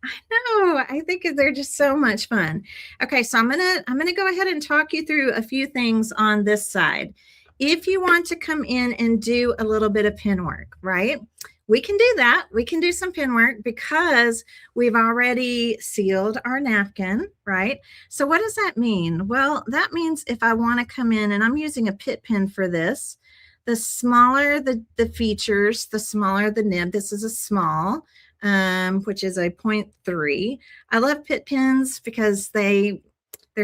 I know. I think they're just so much fun. Okay, so I'm gonna go ahead and talk you through a few things on this side. If you want to come in and do a little bit of pin work, right? We can do that. We can do some pin work because we've already sealed our napkin, right? So what does that mean? Well, that means if I want to come in, and I'm using a pit pin for this, the smaller the features, the smaller the nib. This is a small, which is a 0.3. I love pit pins because they're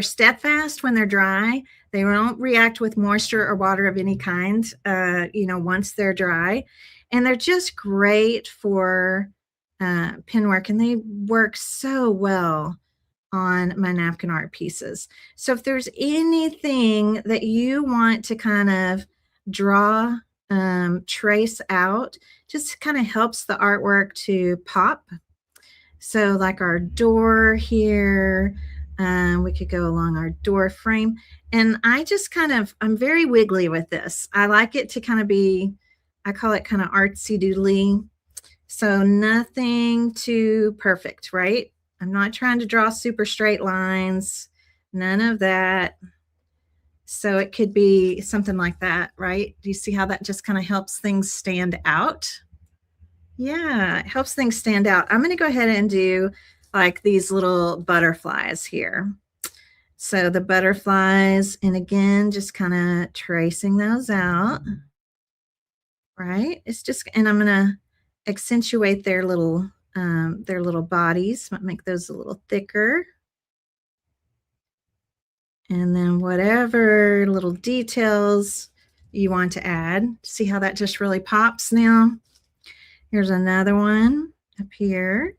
steadfast when they're dry. They won't react with moisture or water of any kind, once they're dry. And they're just great for pin work, and they work so well on my napkin art pieces. So if there's anything that you want to kind of draw, trace out, just kind of helps the artwork to pop. So like our door here, we could go along our door frame. And I'm very wiggly with this. I like it to kind of be, I call it kind of artsy doodly. So nothing too perfect, right? I'm not trying to draw super straight lines, none of that. So it could be something like that, right? Do you see how that just kind of helps things stand out? Yeah, it helps things stand out. I'm going to go ahead and do like these little butterflies here. So the butterflies, and again, just kind of tracing those out, right? It's just, and I'm going to accentuate their little bodies, make those a little thicker. And then whatever little details you want to add, see how that just really pops now? Here's another one up here.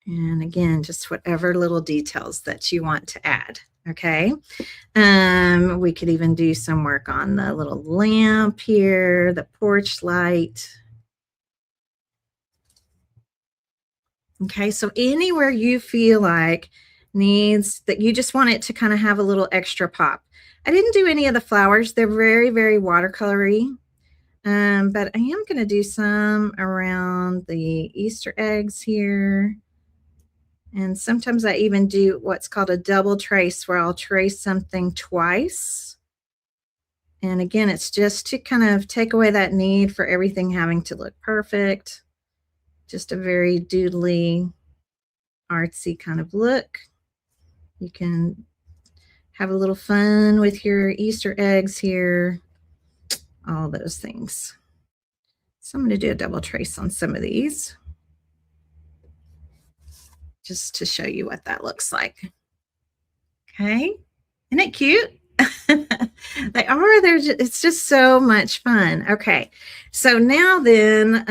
And again, just whatever little details that you want to add, okay? We could even do some work on the little lamp here, the porch light. Okay, so anywhere you feel like needs that you just want it to kind of have a little extra pop. I didn't do any of the flowers. They're very, very watercolory. But I am going to do some around the Easter eggs here. And sometimes I even do what's called a double trace, where I'll trace something twice. And again, it's just to kind of take away that need for everything having to look perfect. Just a very doodly, artsy kind of look. You can have a little fun with your Easter eggs here, all those things. So I'm going to do a double trace on some of these, just to show you what that looks like. Okay, isn't it cute? They are. It's just so much fun. Okay. So now then,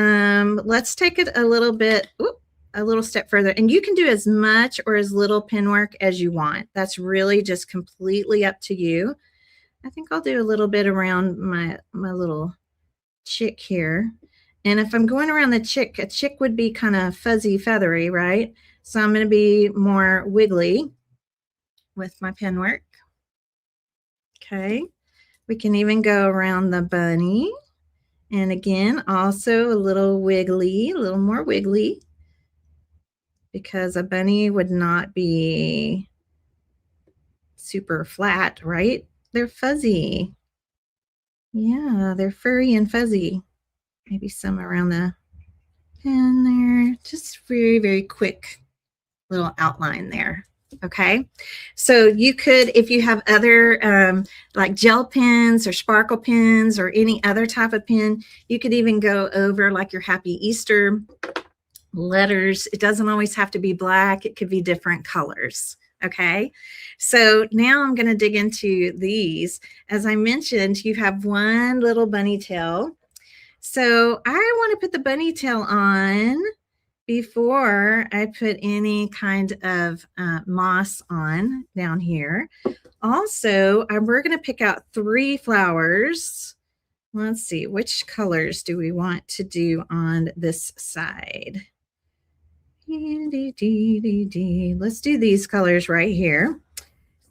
let's take it a little bit, a little step further. And you can do as much or as little pin work as you want. That's really just completely up to you. I think I'll do a little bit around my little chick here. And if I'm going around the chick, a chick would be kind of fuzzy, feathery, right? So I'm going to be more wiggly with my pin work. Okay. We can even go around the bunny. And again, also a little wiggly, a little more wiggly, because a bunny would not be super flat, right? They're fuzzy. Yeah, they're furry and fuzzy. Maybe some around the pin there. Just very, very quick little outline there. Okay, so you could, if you have other like gel pens or sparkle pens or any other type of pen, you could even go over like your Happy Easter letters. It doesn't always have to be black. It could be different colors. Okay, so now I'm going to dig into these. As I mentioned, you have one little bunny tail. So I want to put the bunny tail on before I put any kind of moss on down here. Also, we're going to pick out 3 flowers. Let's see, which colors do we want to do on this side? Let's do these colors right here.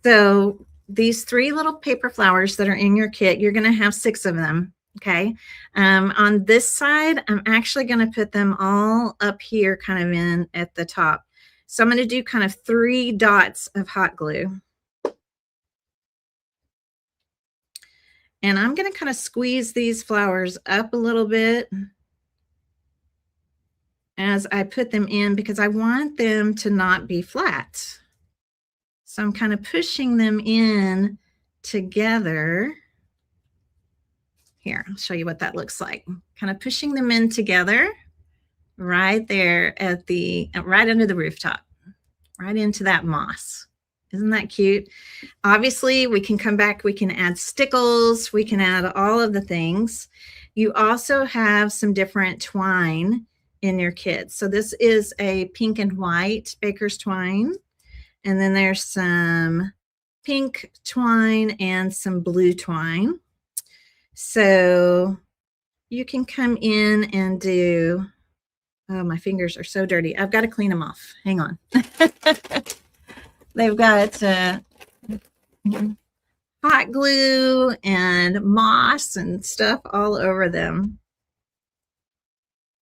So these 3 little paper flowers that are in your kit, you're going to have 6 of them. Okay. On this side, I'm actually going to put them all up here kind of in at the top. So I'm going to do kind of 3 dots of hot glue. And I'm going to kind of squeeze these flowers up a little bit as I put them in, because I want them to not be flat. So I'm kind of pushing them in together. Here, I'll show you what that looks like. Kind of pushing them in together right there at the, right under the rooftop, right into that moss. Isn't that cute? Obviously, we can come back, we can add stickles, we can add all of the things. You also have some different twine in your kit. So this is a pink and white baker's twine. And then there's some pink twine and some blue twine. So you can come in and do, oh, my fingers are so dirty. I've got to clean them off. Hang on. They've got hot glue and moss and stuff all over them.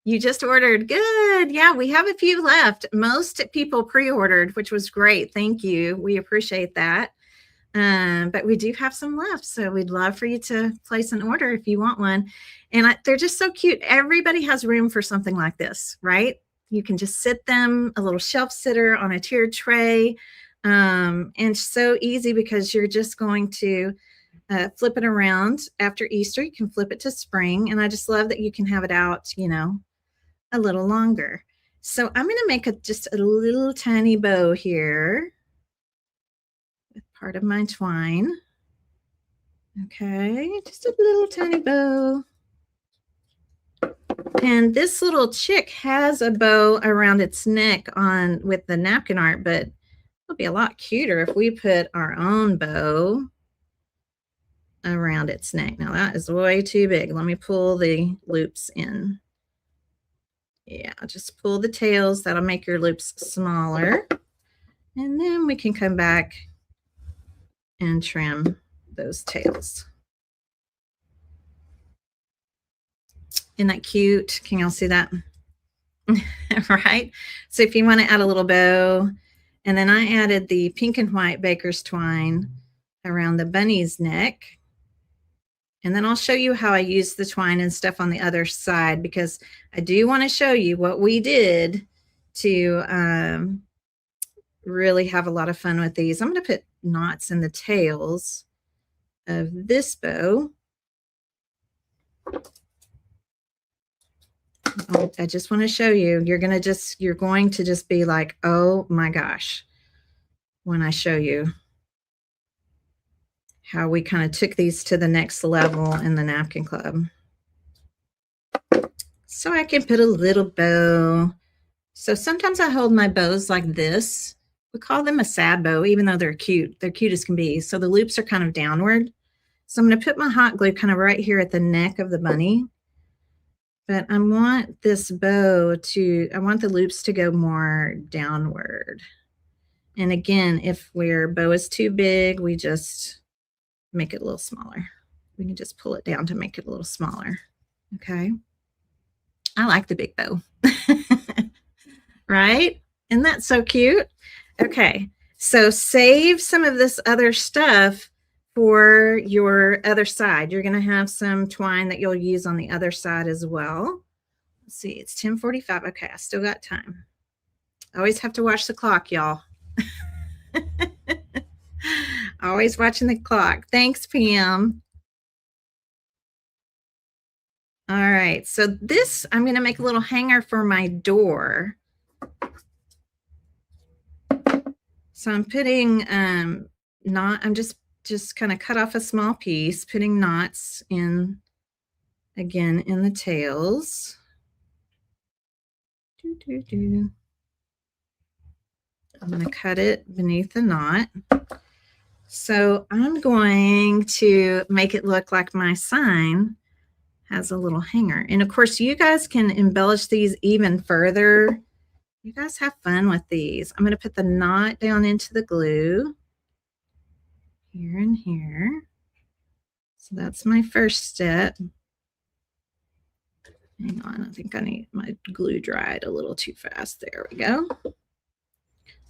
You just ordered. Good. Yeah, we have a few left. Most people pre-ordered, which was great. Thank you. We appreciate that. But we do have some left, so we'd love for you to place an order if you want one. And they're just so cute. Everybody has room for something like this, right? You can just sit them, a little shelf sitter on a tiered tray, and so easy because you're just going to flip it around after Easter. You can flip it to spring, and I just love that you can have it out, you know, a little longer. So I'm going to make just a little tiny bow here. Part of my twine. Okay, just a little tiny bow. And this little chick has a bow around its neck on with the napkin art, but it'll be a lot cuter if we put our own bow around its neck. Now that is way too big. Let me pull the loops in. Yeah, just pull the tails. That'll make your loops smaller. And then we can come back and trim those tails. Isn't that cute? Can y'all see that? Right? So if you want to add a little bow, and then I added the pink and white baker's twine around the bunny's neck. And then I'll show you how I use the twine and stuff on the other side, because I do want to show you what we did to really have a lot of fun with these. I'm going to put knots in the tails of this bow. I just want to show you. You're going to just be like, oh my gosh, when I show you how we kind of took these to the next level in the napkin club. So I can put a little bow. So sometimes I hold my bows like this. We call them a sad bow, even though they're cute. They're cute as can be. So the loops are kind of downward. So I'm going to put my hot glue kind of right here at the neck of the bunny. But I want this bow to, I want the loops to go more downward. And again, if our bow is too big, we just make it a little smaller. We can just pull it down to make it a little smaller. Okay. I like the big bow. Right? Isn't that so cute? Okay. So save some of this other stuff for your other side. You're going to have some twine that you'll use on the other side as well. Let's see, it's 10:45. Okay, I still got time. I always have to watch the clock, y'all. Always watching the clock. Thanks, Pam. All right, so this, I'm going to make a little hanger for my door. So I'm putting I'm just kind of cut off a small piece, putting knots in, again, in the tails. I'm going to cut it beneath the knot. So I'm going to make it look like my sign has a little hanger. And of course, you guys can embellish these even further. You guys have fun with these. I'm going to put the knot down into the glue here and here. So that's my first step. Hang on, I think I need my glue dried a little too fast. There we go.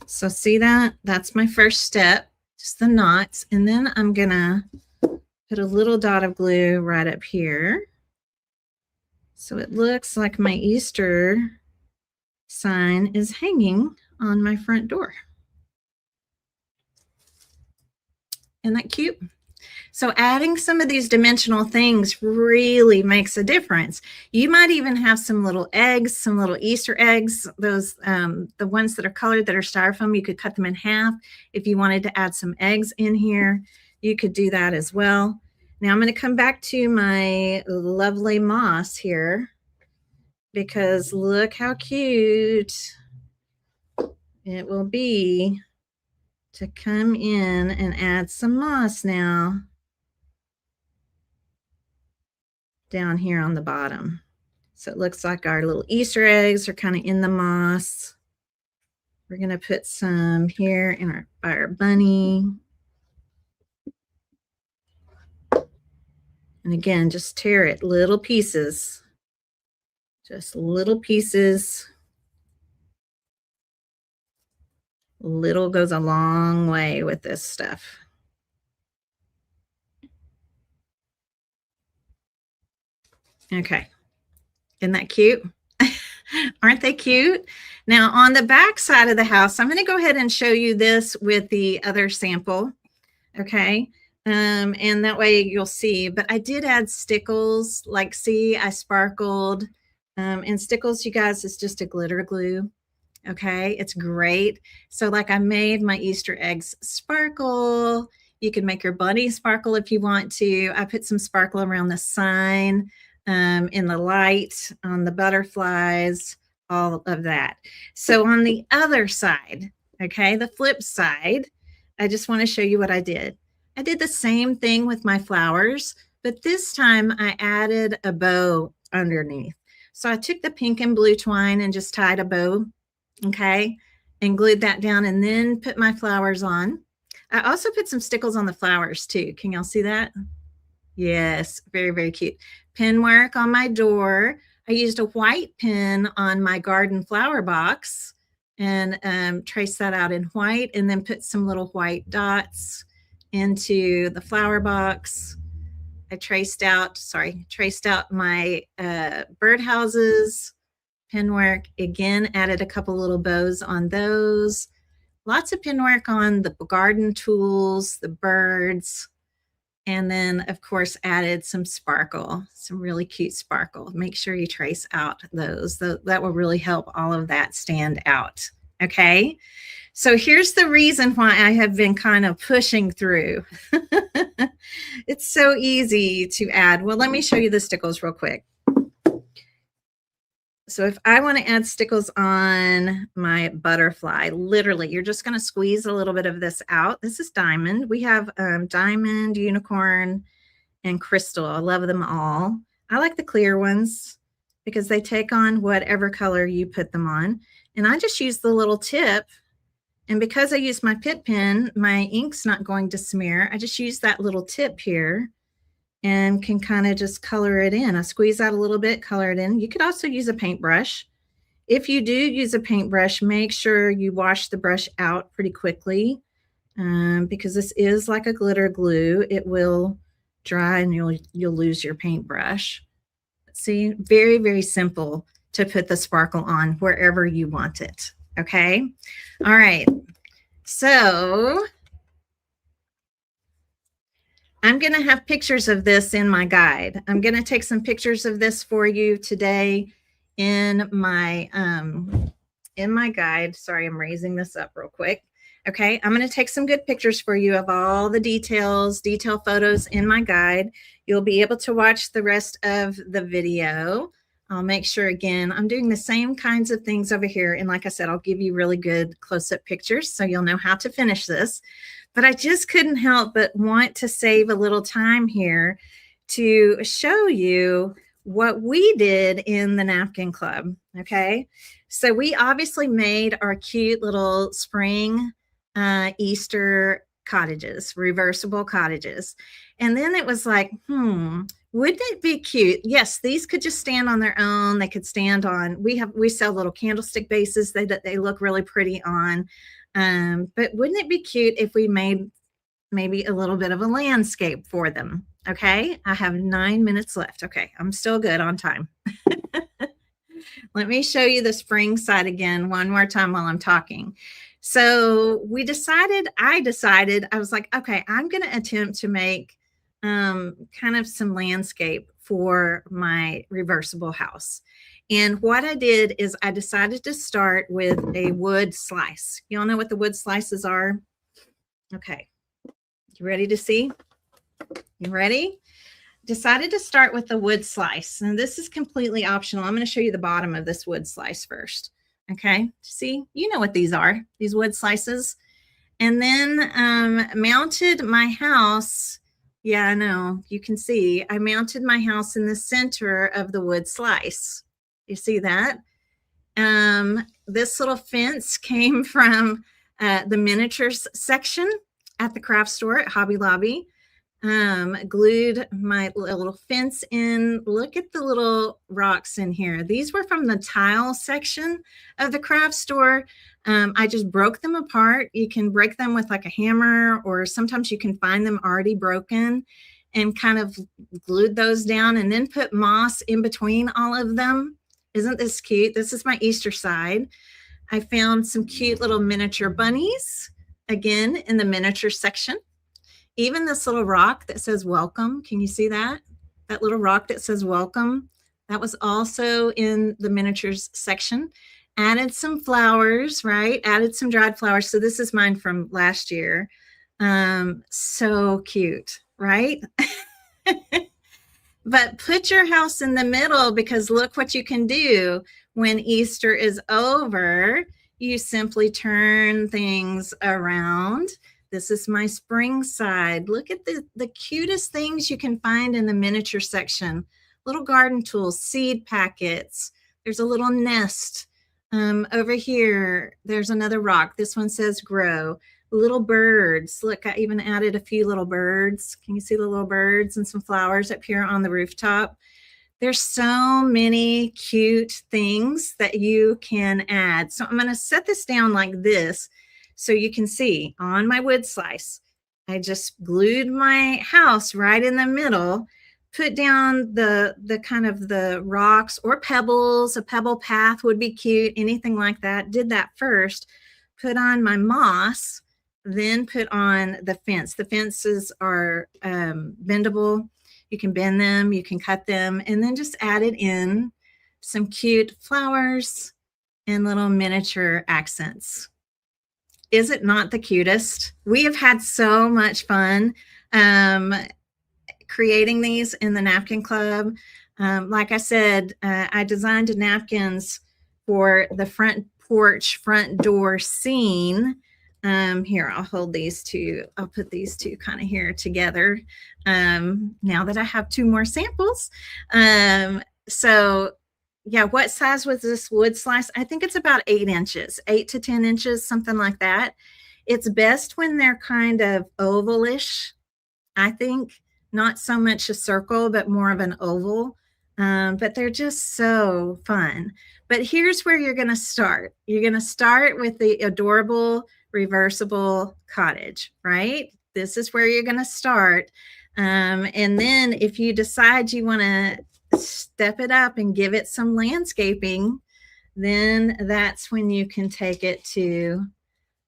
So see that? That's my first step, just the knots. And then I'm going to put a little dot of glue right up here. So it looks like my Easter sign is hanging on my front door. Isn't that cute? So adding some of these dimensional things really makes a difference. You might even have some little eggs, some little Easter eggs, those the ones that are colored that are styrofoam, you could cut them in half. If you wanted to add some eggs in here, you could do that as well. Now I'm going to come back to my lovely moss here, because look how cute it will be to come in and add some moss now down here on the bottom. So it looks like our little Easter eggs are kind of in the moss. We're going to put some here in by our bunny. And again, just tear it little pieces. Just little pieces. Little goes a long way with this stuff. Okay. Isn't that cute? Aren't they cute? Now on the back side of the house, I'm going to go ahead and show you this with the other sample. Okay. And that way you'll see, but I did add stickles, like see, I sparkled, and stickles, you guys, is just a glitter glue. Okay. It's great. So like I made my Easter eggs sparkle. You can make your bunny sparkle if you want to. I put some sparkle around the sign, in the light, on the butterflies, all of that. So on the other side, okay, the flip side, I just want to show you what I did. I did the same thing with my flowers, but this time I added a bow underneath. So I took the pink and blue twine and just tied a bow, okay, and glued that down and then put my flowers on. I also put some stickles on the flowers too. Can y'all see that? Yes, very, very cute. Pen work on my door. I used a white pen on my garden flower box and traced that out in white, and then put some little white dots into the flower box. I traced out my birdhouses, pen work, again, added a couple little bows on those. Lots of pen work on the garden tools, the birds, and then of course added some sparkle, some really cute sparkle. Make sure you trace out those. That will really help all of that stand out. Okay, so here's the reason why I have been kind of pushing through. It's so easy to add. Well, let me show you the stickles real quick. So if I want to add stickles on my butterfly, literally, you're just going to squeeze a little bit of this out. This is diamond. We have diamond, unicorn, and crystal. I love them all. I like the clear ones because they take on whatever color you put them on. And I just use the little tip. And because I use my Pitt pen, my ink's not going to smear. I just use that little tip here and can kind of just color it in. I squeeze out a little bit, color it in. You could also use a paintbrush. If you do use a paintbrush, make sure you wash the brush out pretty quickly because this is like a glitter glue. It will dry and you'll lose your paintbrush. See, very, very simple to put the sparkle on wherever you want it. Okay. All right. So I'm going to have pictures of this in my guide. I'm going to take some pictures of this for you today in my guide. Sorry, I'm raising this up real quick. Okay, I'm going to take some good pictures for you of all the detail photos in my guide. You'll be able to watch the rest of the video. I'll make sure, again, I'm doing the same kinds of things over here. And like I said, I'll give you really good close-up pictures so you'll know how to finish this. But I just couldn't help but want to save a little time here to show you what we did in the Napkin Club, okay? So we obviously made our cute little spring Easter cottages, reversible cottages. And then it was like, wouldn't it be cute? Yes, these could just stand on their own. They could stand on, we sell little candlestick bases they look really pretty on. But wouldn't it be cute if we made maybe a little bit of a landscape for them? Okay, I have 9 minutes left. Okay, I'm still good on time. Let me show you the spring side again one more time while I'm talking. So I was like, okay, I'm going to attempt to make kind of some landscape for my reversible house. And what I did is I decided to start with a wood slice. You all know what the wood slices are? Okay, you ready to see? You ready? Decided to start with the wood slice. And this is completely optional. I'm going to show you the bottom of this wood slice first. Okay, see, you know what these are, these wood slices. And then mounted my house. Yeah, I know, you can see, I mounted my house in the center of the wood slice. You see that? This little fence came from the miniatures section at the craft store at Hobby Lobby. Glued my little fence in. Look at the little rocks in here. These were from the tile section of the craft store. I just broke them apart. You can break them with like a hammer, or sometimes you can find them already broken, and kind of glued those down and then put moss in between all of them. Isn't this cute? This is my Easter side. I found some cute little miniature bunnies, again, in the miniature section. Even this little rock that says welcome. Can you see that? That little rock that says welcome. That was also in the miniatures section. Added some flowers, right? Added some dried flowers. So this is mine from last year. So cute, right? But put your house in the middle, because look what you can do when Easter is over. You simply turn things around. This is my spring side. Look at the cutest things you can find in the miniature section. Little garden tools, seed packets. There's a little nest. Over here, there's another rock. This one says grow. Little birds. Look, I even added a few little birds. Can you see the little birds and some flowers up here on the rooftop? There's so many cute things that you can add. So I'm going to set this down like this so you can see on my wood slice. I just glued my house right in the middle, put down the kind of the rocks or pebbles. A pebble path would be cute, anything like that. Did that first, put on my moss, then put on the fence. The fences are bendable. You can bend them, you can cut them, and then just added in some cute flowers and little miniature accents. Is it not the cutest? We have had so much fun creating these in the napkin club. Like I said, I designed napkins for the front porch, front door scene. Here, I'll hold these two. I'll put these two kind of here together. Now that I have two more samples. So yeah, what size was this wood slice? I think it's about 8 inches, 8 to 10 inches, something like that. It's best when they're kind of ovalish, I think, not so much a circle, but more of an oval. But they're just so fun. But here's where you're going to start. You're going to start with the adorable reversible cottage, right? This is where you're going to start. And then if you decide you want to step it up and give it some landscaping, then that's when you can take it to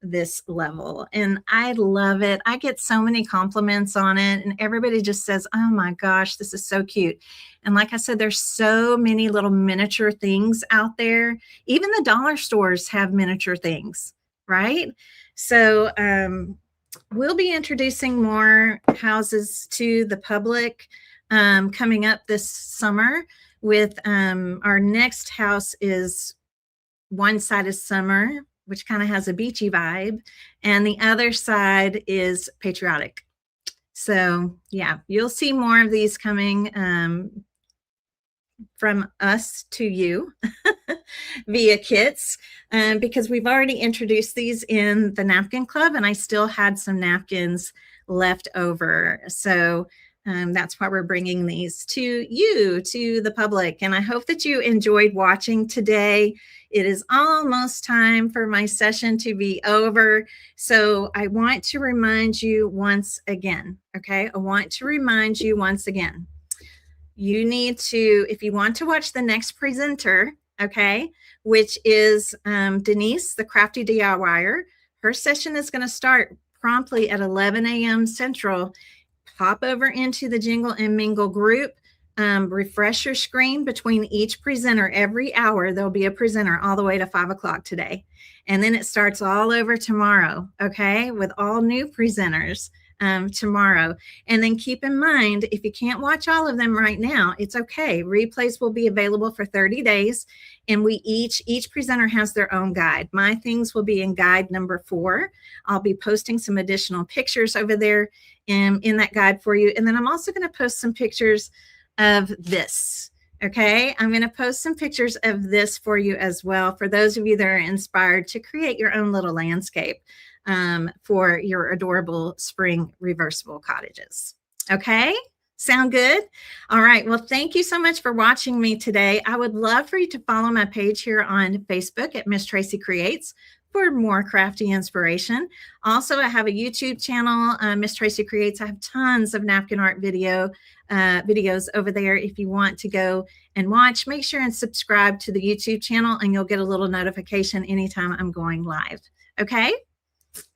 this level. And I love it. I get so many compliments on it, and everybody just says, oh my gosh, this is so cute. And like I said, there's so many little miniature things out there. Even the dollar stores have miniature things, right? So we'll be introducing more houses to the public coming up this summer. With our next house is one side is summer, which kind of has a beachy vibe, and the other side is patriotic. So yeah, you'll see more of these coming from us to you via kits, because we've already introduced these in the napkin club, and I still had some napkins left over. So that's why we're bringing these to you, to the public. And I hope that you enjoyed watching today. It is almost time for my session to be over. So I want to remind you once again, okay? I want to remind you once again, you need to, if you want to watch the next presenter, okay, which is Denise, the Crafty DIYer, her session is going to start promptly at 11 a.m. Central. Hop over into the Jingle and Mingle group, refresh your screen between each presenter. Every hour, there'll be a presenter all the way to 5 o'clock today. And then it starts all over tomorrow, okay, with all new presenters tomorrow. And then keep in mind, if you can't watch all of them right now, it's okay. Replays will be available for 30 days. And we each presenter has their own guide. My things will be in guide number 4. I'll be posting some additional pictures over there in that guide for you. And then I'm also going to post some pictures of this. Okay, I'm going to post some pictures of this for you as well, for those of you that are inspired to create your own little landscape for your adorable spring reversible cottages. Okay, sound good? All right, well, thank you so much for watching me today. I would love for you to follow my page here on Facebook at Miss Tracy Creates for more crafty inspiration. Also, I have a YouTube channel, Miss Tracy Creates. I have tons of napkin art videos over there. If you want to go and watch, make sure and subscribe to the YouTube channel, and you'll get a little notification anytime I'm going live. Okay?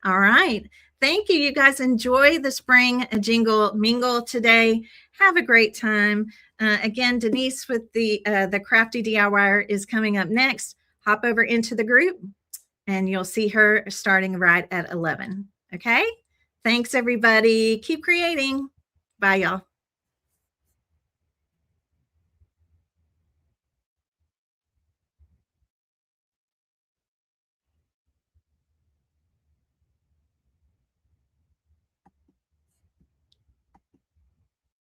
All right. Thank you. You guys enjoy the spring Jingle Mingle today. Have a great time. Again, Denise with the Crafty DIYer is coming up next. Hop over into the group, and you'll see her starting right at 11. Okay? Thanks, everybody. Keep creating. Bye, y'all.